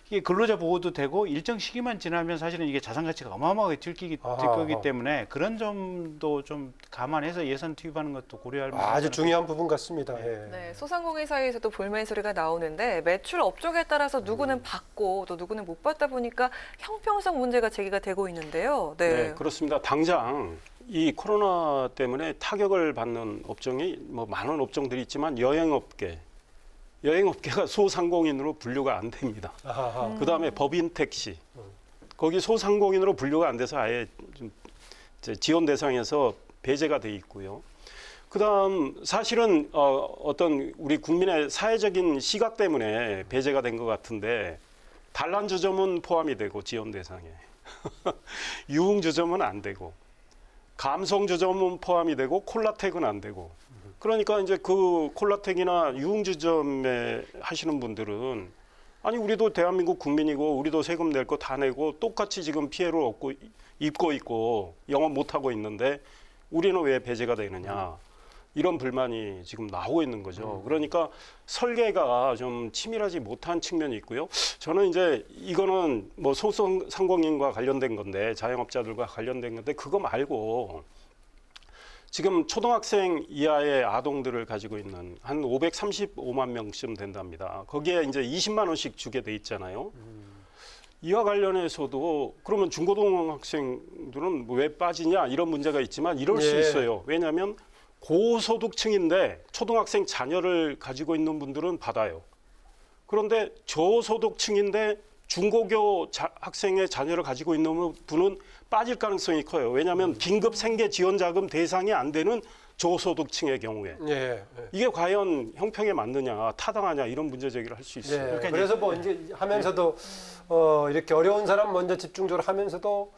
이게 근로자 보호도 되고 일정 시기만 지나면 사실은 이게 자산 가치가 어마어마하게 될 거기 때문에 그런 점도 좀 감안해서 예산 투입하는 것도 고려할 만한 아주 중요한 부분 같습니다. 네, 소상공인 사이에서도 볼멘 소리가 나오는데 매출 업종에 따라서 누구는 받고 또 누구는 못 받다 보니까 형평성 문제가 제기가 되고 있는데요. 네, 그렇습니다. 당장 이 코로나 때문에 타격을 받는 업종이 뭐 많은 업종들이 있지만 여행업계가 소상공인으로 분류가 안 됩니다. 그다음에 법인 택시, 거기 소상공인으로 분류가 안 돼서 아예 좀 지원 대상에서 배제가 돼 있고요. 그다음 사실은 어떤 우리 국민의 사회적인 시각 때문에 배제가 된 것 같은데 단란주점은 포함이 되고 지원 대상에 유흥주점은 안 되고 감성주점은 포함이 되고 콜라텍은 안 되고 그러니까 이제 그 콜라텍이나 유흥주점에 하시는 분들은 아니 우리도 대한민국 국민이고 우리도 세금 낼 거 다 내고 똑같이 지금 피해를 입고 있고 영업 못 하고 있는데 우리는 왜 배제가 되느냐 이런 불만이 지금 나오고 있는 거죠. 그러니까 설계가 좀 치밀하지 못한 측면이 있고요. 저는 이제 이거는 뭐 소상공인과 관련된 건데 자영업자들과 관련된 건데 그거 말고 지금 초등학생 이하의 아동들을 가지고 있는 한 535만 명쯤 된답니다. 거기에 이제 20만 원씩 주게 돼 있잖아요. 이와 관련해서도 그러면 중고등학생들은 왜 빠지냐 이런 문제가 있지만 이럴 수 있어요. 왜냐하면 고소득층인데 초등학생 자녀를 가지고 있는 분들은 받아요. 그런데 저소득층인데 중고교 학생의 자녀를 가지고 있는 분은 빠질 가능성이 커요. 왜냐하면 긴급 생계 지원 자금 대상이 안 되는 저소득층의 경우에 이게 과연 형평에 맞느냐, 타당하냐 이런 문제 제기를 할 수 있어요. 그래서 뭐 이제 하면서도 이렇게 어려운 사람 먼저 집중적으로 하면서도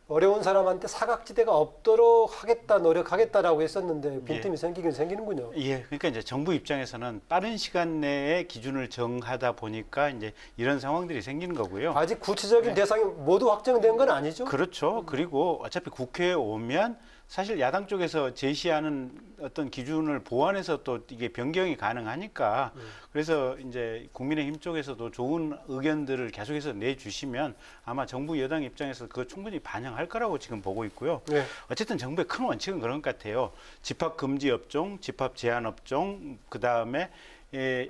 어려운 사람한테 사각지대가 없도록 하겠다, 노력하겠다라고 했었는데 빈틈이 생기긴 생기는군요. 예, 그러니까 이제 정부 입장에서는 빠른 시간 내에 기준을 정하다 보니까 이제 이런 상황들이 생기는 거고요. 아직 구체적인 대상이 모두 확정된 건 아니죠? 그렇죠. 그리고 어차피 국회에 오면 사실 야당 쪽에서 제시하는 어떤 기준을 보완해서 또 이게 변경이 가능하니까 그래서 이제 국민의힘 쪽에서도 좋은 의견들을 계속해서 내주시면 아마 정부 여당 입장에서 그거 충분히 반영할 거라고 지금 보고 있고요. 네. 어쨌든 정부의 큰 원칙은 그런 것 같아요. 집합 금지 업종, 집합 제한 업종, 그 다음에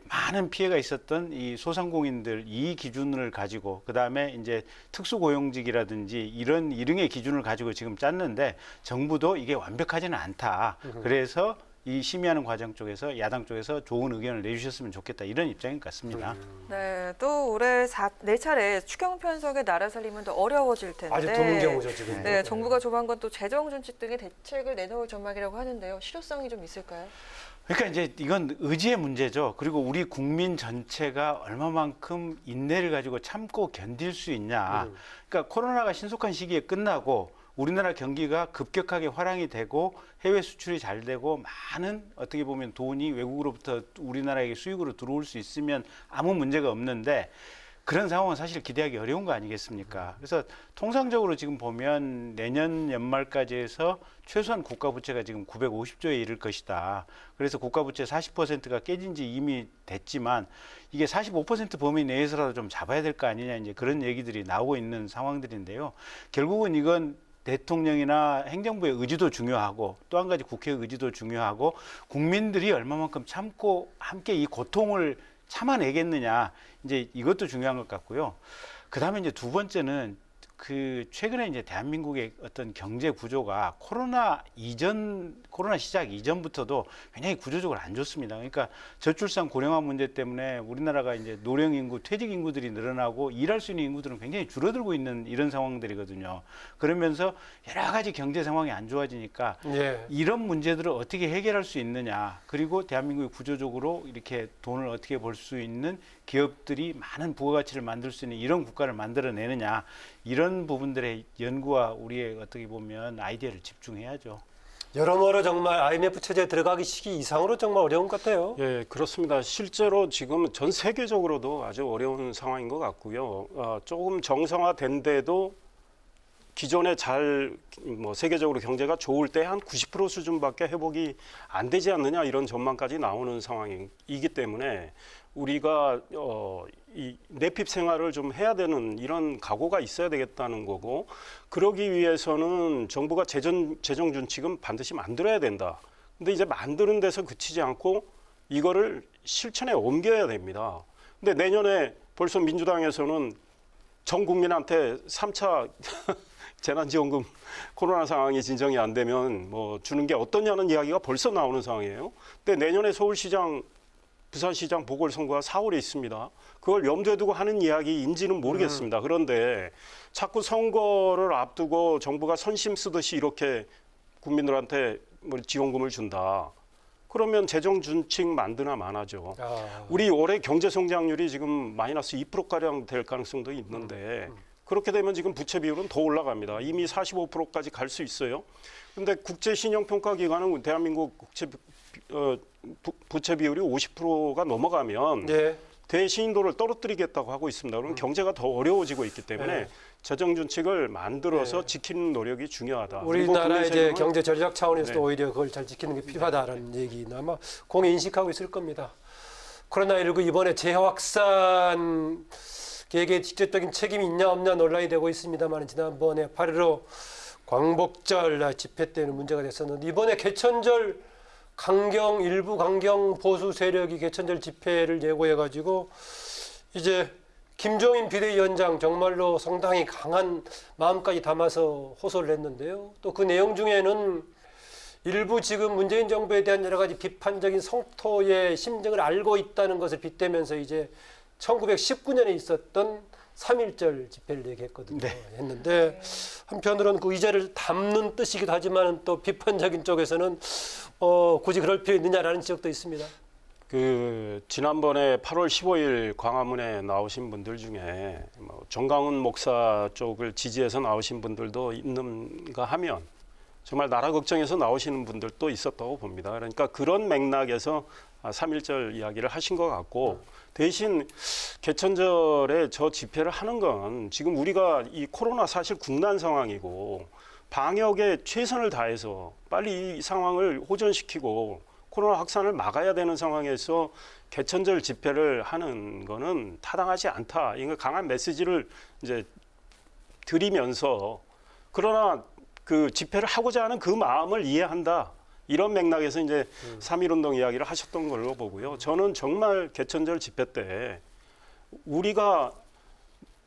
많은 피해가 있었던 이 소상공인들 이 기준을 가지고 그다음에 이제 특수고용직이라든지 이런 일응의 기준을 가지고 지금 짰는데 정부도 이게 완벽하지는 않다. 그래서 이 심의하는 과정 쪽에서 야당 쪽에서 좋은 의견을 내주셨으면 좋겠다 이런 입장인 것 같습니다. 네, 또 올해 4차례 추경 편성에 나라 살림은 더 어려워질 텐데. 아주 드문 경우죠 지금. 네, 정부가 조만간 또 재정 준칙 등의 대책을 내놓을 전망이라고 하는데요. 실효성이 좀 있을까요? 그러니까 이제 이건 의지의 문제죠. 그리고 우리 국민 전체가 얼마만큼 인내를 가지고 참고 견딜 수 있냐. 그러니까 코로나가 신속한 시기에 끝나고 우리나라 경기가 급격하게 활황이 되고 해외 수출이 잘 되고 많은 어떻게 보면 돈이 외국으로부터 우리나라에게 수익으로 들어올 수 있으면 아무 문제가 없는데 그런 상황은 사실 기대하기 어려운 거 아니겠습니까? 그래서 통상적으로 지금 보면 내년 연말까지 해서 최소한 국가부채가 지금 950조에 이를 것이다. 그래서 국가부채 40%가 깨진 지 이미 됐지만 이게 45% 범위 내에서라도 좀 잡아야 될 거 아니냐 이제 그런 얘기들이 나오고 있는 상황들인데요. 결국은 이건 대통령이나 행정부의 의지도 중요하고 또 한 가지 국회의 의지도 중요하고 국민들이 얼마만큼 참고 함께 이 고통을 참아내겠느냐 이제 이것도 중요한 것 같고요. 그다음에 이제 두 번째는 그 최근에 이제 대한민국의 어떤 경제 구조가 코로나 시작 이전부터도 굉장히 구조적으로 안 좋습니다. 그러니까 저출산 고령화 문제 때문에 우리나라가 이제 노령 인구, 퇴직 인구들이 늘어나고 일할 수 있는 인구들은 굉장히 줄어들고 있는 이런 상황들이거든요. 그러면서 여러 가지 경제 상황이 안 좋아지니까 이런 문제들을 어떻게 해결할 수 있느냐. 그리고 대한민국이 구조적으로 이렇게 돈을 어떻게 벌 수 있는 기업들이 많은 부가가치를 만들 수 있는 이런 국가를 만들어내느냐. 이런 부분들의 연구와 우리의 어떻게 보면 아이디어를 집중해야죠. 여러모로 정말 IMF 체제에 들어가기 시기 이상으로 정말 어려운 것 같아요. 예, 그렇습니다. 실제로 지금 전 세계적으로도 아주 어려운 상황인 것 같고요. 조금 정상화된 데도 기존에 세계적으로 경제가 좋을 때 한 90% 수준밖에 회복이 안 되지 않느냐 이런 전망까지 나오는 상황이기 때문에 우리가 이 내핍 생활을 좀 해야 되는 이런 각오가 있어야 되겠다는 거고 그러기 위해서는 정부가 재정 준칙은 반드시 만들어야 된다. 근데 이제 만드는 데서 그치지 않고 이거를 실천에 옮겨야 됩니다. 근데 내년에 벌써 민주당에서는 전 국민한테 3차 재난지원금 코로나 상황이 진정이 안 되면 뭐 주는 게 어떠냐는 이야기가 벌써 나오는 상황이에요. 근데 내년에 서울시장, 부산시장 보궐선거가 4월에 있습니다. 그걸 염두에 두고 하는 이야기인지는 모르겠습니다. 그런데 자꾸 선거를 앞두고 정부가 선심 쓰듯이 이렇게 국민들한테 뭐 지원금을 준다. 그러면 재정 준칙 만드나 마나죠. 우리 올해 경제 성장률이 지금 마이너스 2%가량 될 가능성도 있는데 그렇게 되면 지금 부채 비율은 더 올라갑니다. 이미 45%까지 갈 수 있어요. 그런데 국제신용평가기관은 대한민국 부채 비율이 50%가 넘어가면 대신도를 떨어뜨리겠다고 하고 있습니다. 그럼 경제가 더 어려워지고 있기 때문에 재정 준칙을 만들어서 지키는 노력이 중요하다. 우리나라 이제 경제 전략 차원에서도 오히려 그걸 잘 지키는 게 필요하다라는 얘기는 아마 공히 인식하고 있을 겁니다. 코로나19 이번에 재확산 계획에 직접적인 책임이 있냐 없냐 논란이 되고 있습니다만 지난번에 8.15 광복절 집회 때는 문제가 됐었는데 이번에 개천절 일부 강경 보수 세력이 개천절 집회를 예고해가지고 이제 김종인 비대위원장 정말로 상당히 강한 마음까지 담아서 호소를 했는데요. 또 그 내용 중에는 일부 지금 문재인 정부에 대한 여러 가지 비판적인 성토의 심정을 알고 있다는 것을 빗대면서 이제 1919년에 있었던 3.1절 집회를 얘기했거든요. 했는데 한편으로는 그 의제를 담는 뜻이기도 하지만 또 비판적인 쪽에서는 굳이 그럴 필요 있느냐라는 지적도 있습니다. 지난번에 8월 15일 광화문에 나오신 분들 중에 정강훈 목사 쪽을 지지해서 나오신 분들도 있는가 하면 정말 나라 걱정해서 나오시는 분들도 있었다고 봅니다. 그러니까 그런 맥락에서 3.1절 이야기를 하신 것 같고, 대신 개천절에 저 집회를 하는 건 지금 우리가 이 코로나 사실 국난 상황이고 방역에 최선을 다해서 빨리 이 상황을 호전시키고 코로나 확산을 막아야 되는 상황에서 개천절 집회를 하는 거는 타당하지 않다. 이거 강한 메시지를 이제 드리면서, 그러나 그 집회를 하고자 하는 그 마음을 이해한다. 이런 맥락에서 이제 3.1운동 이야기를 하셨던 걸로 보고요. 저는 정말 개천절 집회 때 우리가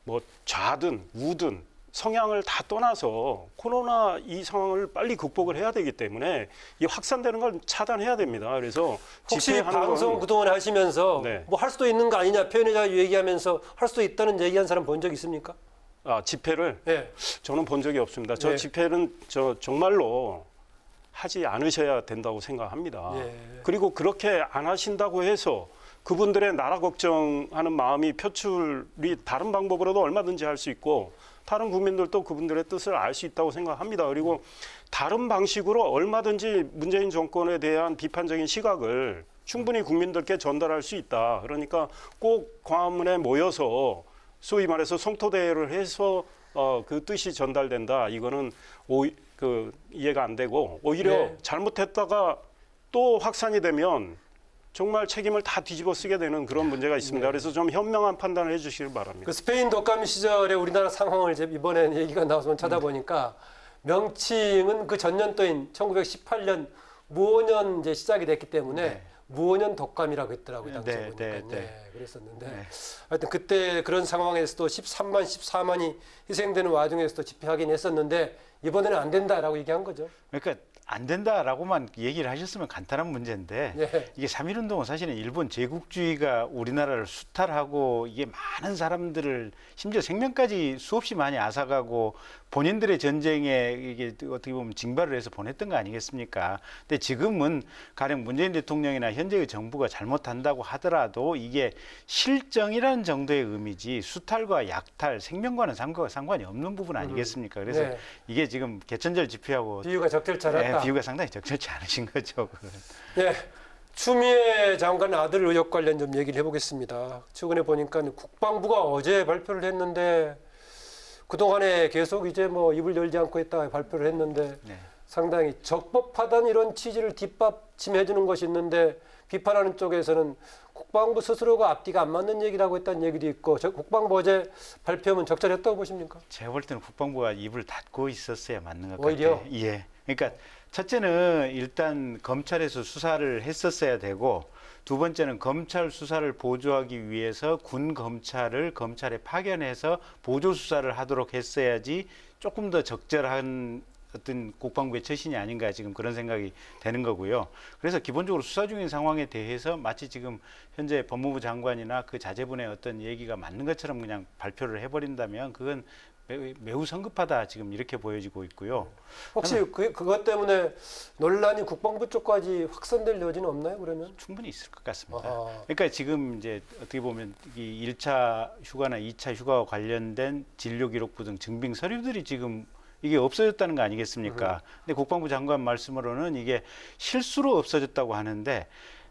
뭐 좌든 우든 성향을 다 떠나서 코로나 이 상황을 빨리 극복을 해야 되기 때문에 이 확산되는 걸 차단해야 됩니다. 그래서 혹시 방송 그동안 하시면서 뭐 할 수도 있는 거 아니냐, 표현의 자유 얘기하면서 할 수도 있다는 얘기한 사람 본 적 있습니까? 집회를? 네. 저는 본 적이 없습니다. 저 집회는 정말로 하지 않으셔야 된다고 생각합니다. 그리고 그렇게 안 하신다고 해서 그분들의 나라 걱정하는 마음이 표출이 다른 방법으로도 얼마든지 할 수 있고, 다른 국민들도 그분들의 뜻을 알 수 있다고 생각합니다. 그리고 다른 방식으로 얼마든지 문재인 정권에 대한 비판적인 시각을 충분히 국민들께 전달할 수 있다. 그러니까 꼭 광화문에 모여서 소위 말해서 성토대회를 해서 그 뜻이 전달된다. 이거는 이해가 안 되고, 오히려 잘못했다가 또 확산이 되면 정말 책임을 다 뒤집어 쓰게 되는 그런 문제가 있습니다. 그래서 좀 현명한 판단을 해주시길 바랍니다. 그 스페인 독감 시절에 우리나라 상황을 이번에 얘기가 나와서 찾아보니까 명칭은 그 전년도인 1918년 무오년 이제 시작이 됐기 때문에 무오년 독감이라고 했더라고요. 당시에 보니까. 그랬었는데 하여튼 그때 그런 상황에서도 13만, 14만이 희생되는 와중에서도 집회하긴 했었는데 이번에는 안 된다라고 얘기한 거죠. 그러니까 안 된다라고만 얘기를 하셨으면 간단한 문제인데 이게 3.1운동은 사실은 일본 제국주의가 우리나라를 수탈하고 이게 많은 사람들을 심지어 생명까지 수없이 많이 앗아가고 본인들의 전쟁에 이게 어떻게 보면 징발을 해서 보냈던 거 아니겠습니까? 근데 지금은 가령 문재인 대통령이나 현재의 정부가 잘못한다고 하더라도 이게 실정이라는 정도의 의미지 수탈과 약탈, 생명과는 상관이 없는 부분 아니겠습니까? 그래서 이게 지금 개천절 집회하고 비유가 적절치 않았다. 비유가 상당히 적절치 않으신 거죠. 추미애 장관 아들 의혹 관련 좀 얘기를 해보겠습니다. 최근에 보니까 국방부가 어제 발표를 했는데 그동안에 계속 이제 뭐 입을 열지 않고 있다가 발표를 했는데 상당히 적법하다는 이런 취지를 뒷받침해 주는 것이 있는데 비판하는 쪽에서는 국방부 스스로가 앞뒤가 안 맞는 얘기라고 했다는 얘기도 있고 국방부 어제 발표하면 적절했다고 보십니까? 제가 볼 때는 국방부가 입을 닫고 있었어야 맞는 것 오히려? 같아요. 그러니까 첫째는 일단 검찰에서 수사를 했었어야 되고 두 번째는 검찰 수사를 보조하기 위해서 군 검찰을 검찰에 파견해서 보조 수사를 하도록 했어야지 조금 더 적절한 어떤 국방부의 처신이 아닌가 지금 그런 생각이 되는 거고요. 그래서 기본적으로 수사 중인 상황에 대해서 마치 지금 현재 법무부 장관이나 그 자제분의 어떤 얘기가 맞는 것처럼 그냥 발표를 해버린다면 그건 매우 성급하다 지금 이렇게 보여지고 있고요. 혹시 그것 때문에 논란이 국방부 쪽까지 확산될 여지는 없나요? 그러면 충분히 있을 것 같습니다. 그러니까 지금 이제 어떻게 보면 이 1차 휴가나 2차 휴가와 관련된 진료 기록부 등 증빙 서류들이 지금 이게 없어졌다는 거 아니겠습니까? 근데 국방부 장관 말씀으로는 이게 실수로 없어졌다고 하는데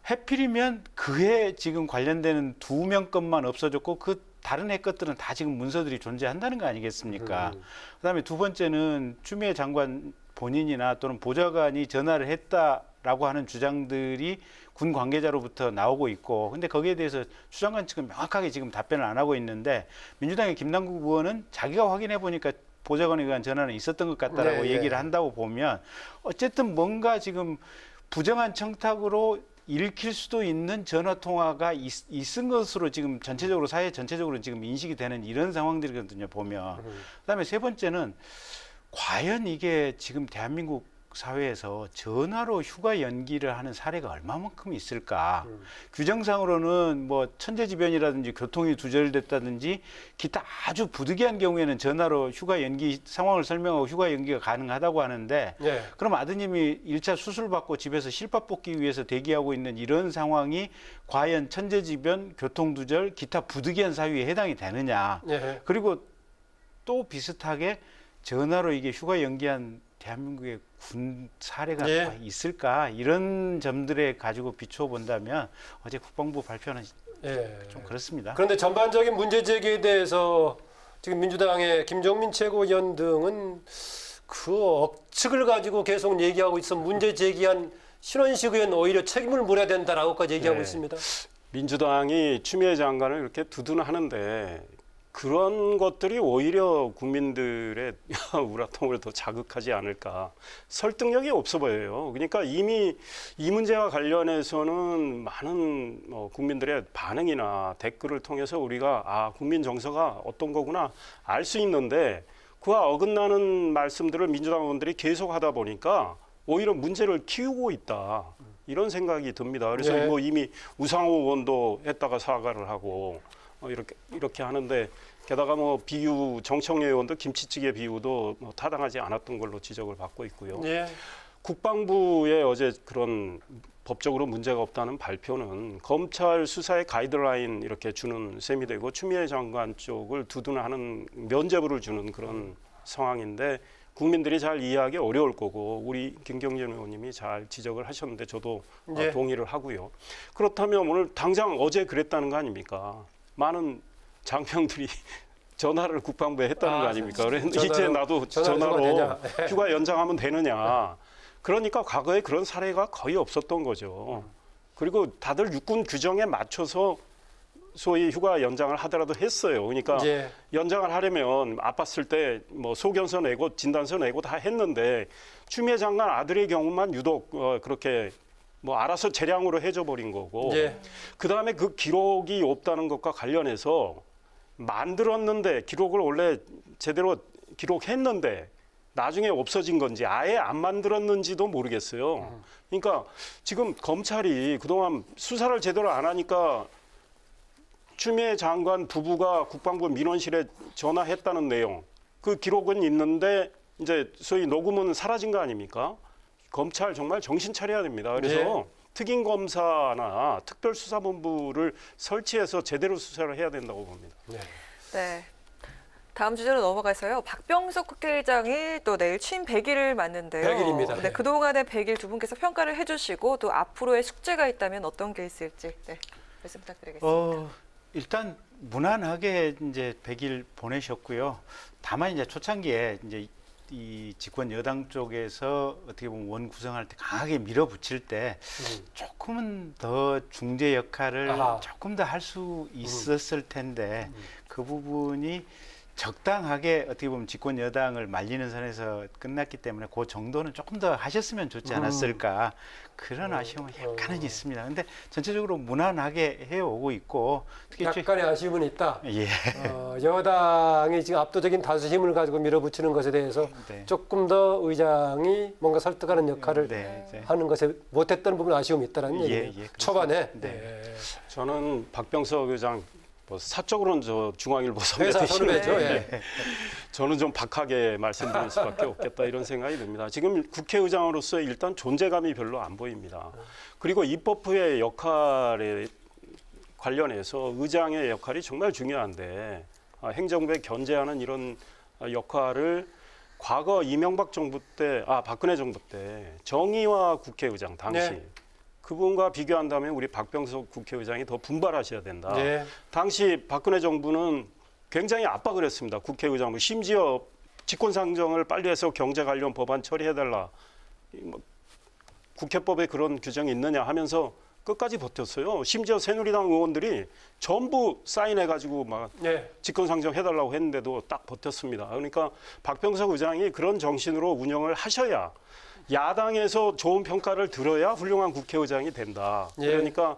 해필이면 그해 지금 관련되는 2명 것만 없어졌고 그 다른 해 것들은 다 지금 문서들이 존재한다는 거 아니겠습니까? 그다음에 두 번째는 추미애 장관 본인이나 또는 보좌관이 전화를 했다라고 하는 주장들이 군 관계자로부터 나오고 있고, 근데 거기에 대해서 추 장관 측은 명확하게 지금 답변을 안 하고 있는데 민주당의 김남국 의원은 자기가 확인해 보니까 보좌관에 의한 전화는 있었던 것 같다라고 얘기를 한다고 보면 어쨌든 뭔가 지금 부정한 청탁으로 읽힐 수도 있는 전화 통화가 있은 것으로 지금 전체적으로 사회 전체적으로 지금 인식이 되는 이런 상황들이거든요 보면. 그다음에 세 번째는 과연 이게 지금 대한민국 사회에서 전화로 휴가 연기를 하는 사례가 얼마만큼 있을까? 규정상으로는 뭐 천재지변이라든지 교통이 두절됐다든지 기타 아주 부득이한 경우에는 전화로 휴가 연기 상황을 설명하고 휴가 연기가 가능하다고 하는데 그럼 아드님이 1차 수술 받고 집에서 실밥 뽑기 위해서 대기하고 있는 이런 상황이 과연 천재지변, 교통두절, 기타 부득이한 사유에 해당이 되느냐? 그리고 또 비슷하게 전화로 이게 휴가 연기한 대한민국의 군 사례가 있을까? 이런 점들에 가지고 비추어 본다면 어제 국방부 발표는 좀 그렇습니다. 그런데 전반적인 문제 제기에 대해서 지금 민주당의 김종민 최고위원 등은 그 억측을 가지고 계속 얘기하고 있어 문제 제기한 신원식 의원 오히려 책임을 물어야 된다라고까지 얘기하고 있습니다. 민주당이 추미애 장관을 이렇게 두둔하는데 그런 것들이 오히려 국민들의 우라통을 더 자극하지 않을까. 설득력이 없어 보여요. 그러니까 이미 이 문제와 관련해서는 많은 국민들의 반응이나 댓글을 통해서 우리가 국민 정서가 어떤 거구나 알 수 있는데 그와 어긋나는 말씀들을 민주당 의원들이 계속 하다 보니까 오히려 문제를 키우고 있다. 이런 생각이 듭니다. 그래서 뭐 이미 우상호 의원도 했다가 사과를 하고 이렇게 하는데 게다가 뭐 비유 정청래 의원도 김치찌개 비유도 타당하지 않았던 걸로 지적을 받고 있고요. 국방부의 어제 그런 법적으로 문제가 없다는 발표는 검찰 수사의 가이드라인 이렇게 주는 셈이 되고 추미애 장관 쪽을 두둔하는 면죄부를 주는 그런 상황인데 국민들이 잘 이해하기 어려울 거고 우리 김경진 의원님이 잘 지적을 하셨는데 저도 동의를 하고요. 그렇다면 오늘 당장 어제 그랬다는 거 아닙니까? 많은 장병들이 전화를 국방부에 했다는 거 아닙니까? 그래서 이제 나도 전화로 휴가 연장하면 되느냐. 그러니까 과거에 그런 사례가 거의 없었던 거죠. 그리고 다들 육군 규정에 맞춰서 소위 휴가 연장을 하더라도 했어요. 그러니까 연장을 하려면 아팠을 때 뭐 소견서 내고 진단서 내고 다 했는데 추미애 장관 아들의 경우만 유독 그렇게 뭐 알아서 재량으로 해줘 버린 거고 그다음에 그 기록이 없다는 것과 관련해서 만들었는데 기록을 원래 제대로 기록했는데 나중에 없어진 건지 아예 안 만들었는지도 모르겠어요. 그러니까 지금 검찰이 그동안 수사를 제대로 안 하니까 추미애 장관 부부가 국방부 민원실에 전화했다는 내용 그 기록은 있는데 이제 소위 녹음은 사라진 거 아닙니까? 검찰 정말 정신 차려야 됩니다. 그래서 특임검사나 특별수사본부를 설치해서 제대로 수사를 해야 된다고 봅니다. 다음 주제로 넘어가서요. 박병석 국회의장이 또 내일 취임 100일을 맞는데요. 100일입니다. 네, 그동안의 100일 두 분께서 평가를 해주시고 또 앞으로의 숙제가 있다면 어떤 게 있을지 말씀 부탁드리겠습니다. 일단 무난하게 이제 100일 보내셨고요. 다만 이제 초창기에 이제 이 집권 여당 쪽에서 어떻게 보면 원 구성할 때 강하게 밀어붙일 때 조금은 더 중재 역할을 조금 더 할 수 있었을 텐데 그 부분이 적당하게 어떻게 보면 집권 여당을 말리는 선에서 끝났기 때문에 그 정도는 조금 더 하셨으면 좋지 않았을까 그런 아쉬움은 약간은 있습니다. 근데 전체적으로 무난하게 해오고 있고 특히 약간의 아쉬움은 있다. 예. 여당이 지금 압도적인 다수 힘을 가지고 밀어붙이는 것에 대해서 조금 더 의장이 뭔가 설득하는 역할을 하는 것에 못했던 부분 아쉬움이 있다는 얘기예요. 초반에. 저는 박병석 의장 뭐 사적으로는 저 중앙일보 회사 선배죠. 저는 좀 박하게 말씀드릴 수밖에 없겠다 이런 생각이 듭니다. 지금 국회의장으로서 일단 존재감이 별로 안 보입니다. 그리고 입법부의 역할에 관련해서 의장의 역할이 정말 중요한데 행정부에 견제하는 이런 역할을 과거 이명박 정부 때, 박근혜 정부 때 정의화 국회의장 당시 그분과 비교한다면 우리 박병석 국회의장이 더 분발하셔야 된다. 당시 박근혜 정부는 굉장히 압박을 했습니다. 국회의장을. 심지어 직권상정을 빨리 해서 경제 관련 법안 처리해달라. 국회법에 그런 규정이 있느냐 하면서 끝까지 버텼어요. 심지어 새누리당 의원들이 전부 사인해가지고 막 직권상정해달라고 했는데도 딱 버텼습니다. 그러니까 박병석 의장이 그런 정신으로 운영을 하셔야 야당에서 좋은 평가를 들어야 훌륭한 국회의장이 된다. 그러니까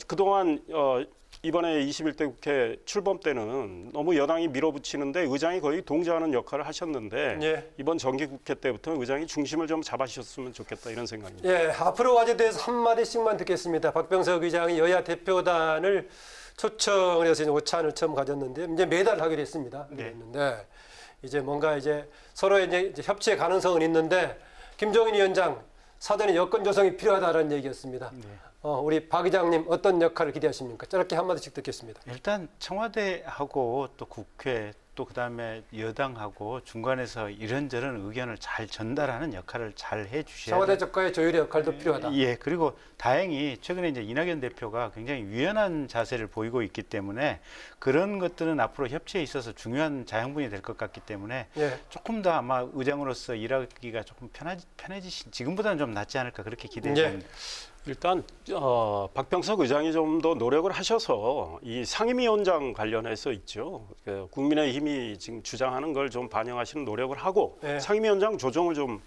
그동안 이번에 21대 국회 출범 때는 너무 여당이 밀어붙이는데 의장이 거의 동조하는 역할을 하셨는데 예. 이번 정기국회 때부터 의장이 중심을 좀 잡아주셨으면 좋겠다 이런 생각입니다. 예, 앞으로 과제에 대해서 한마디씩만 듣겠습니다. 박병석 의장이 여야 대표단을 초청을 해서 오찬을 처음 가졌는데 이제 매달 하기로 했습니다. 그랬는데 이제 뭔가 이제 서로 이제 협치의 가능성은 있는데 김종인 위원장 사전에 여건 조성이 필요하다는 얘기였습니다. 우리 박 의장님 어떤 역할을 기대하십니까? 짧게 한마디씩 듣겠습니다. 일단 청와대하고 또 국회 또 그다음에 여당하고 중간에서 이런저런 의견을 잘 전달하는 역할을 잘 해주셔야 청와대 쪽과의 조율의 역할도 필요하다. 예, 그리고 다행히 최근에 이제 이낙연 대표가 굉장히 유연한 자세를 보이고 있기 때문에 그런 것들은 앞으로 협치에 있어서 중요한 자양분이 될 것 같기 때문에 예. 조금 더 아마 의장으로서 일하기가 조금 편해지신 지금보다는 좀 낫지 않을까 그렇게 기대합니다. 일단 박병석 의장이 좀 더 노력을 하셔서 이 상임위원장 관련해서 있죠. 국민의힘이 지금 주장하는 걸 좀 반영하시는 노력을 하고 상임위원장 조정을 좀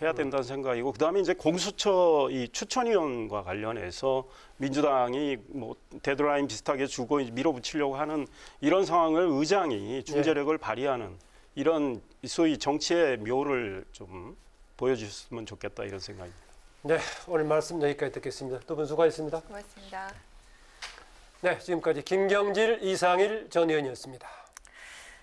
해야 된다는 생각이고 그다음에 이제 공수처 이 추천위원과 관련해서 민주당이 뭐 데드라인 비슷하게 주고 밀어붙이려고 하는 이런 상황을 의장이 중재력을 발휘하는 이런 소위 정치의 묘를 좀 보여주셨으면 좋겠다 이런 생각입니다. 네, 오늘 말씀 여기까지 듣겠습니다. 두 분 수고하셨습니다. 고맙습니다. 네, 지금까지 김경질, 이상일 전 의원이었습니다.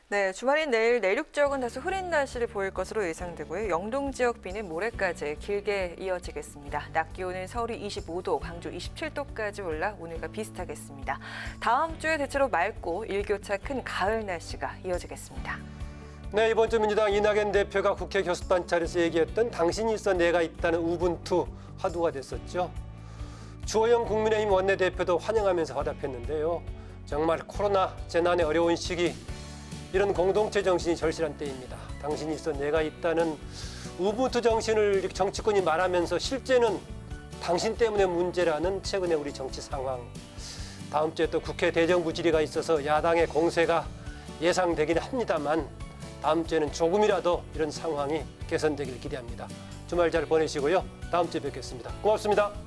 네, 주말인 내일 내륙 지역은 다소 흐린 날씨를 보일 것으로 예상되고요. 영동 지역 비는 모레까지 길게 이어지겠습니다. 낮 기온은 서울이 25도, 광주 27도까지 올라 오늘과 비슷하겠습니다. 다음 주에 대체로 맑고 일교차 큰 가을 날씨가 이어지겠습니다. 네, 이번 주 민주당 이낙연 대표가 국회 교섭단 자리에서 얘기했던 당신이 있어 내가 있다는 우분투 화두가 됐었죠. 주호영 국민의힘 원내대표도 환영하면서 화답했는데요. 정말 코로나 재난의 어려운 시기 이런 공동체 정신이 절실한 때입니다. 당신이 있어 내가 있다는 우분투 정신을 정치권이 말하면서 실제는 당신 때문에 문제라는 최근의 우리 정치 상황. 다음 주에 또 국회 대정부 질의가 있어서 야당의 공세가 예상되긴 합니다만 다음 주에는 조금이라도 이런 상황이 개선되길 기대합니다. 주말 잘 보내시고요. 다음 주에 뵙겠습니다. 고맙습니다.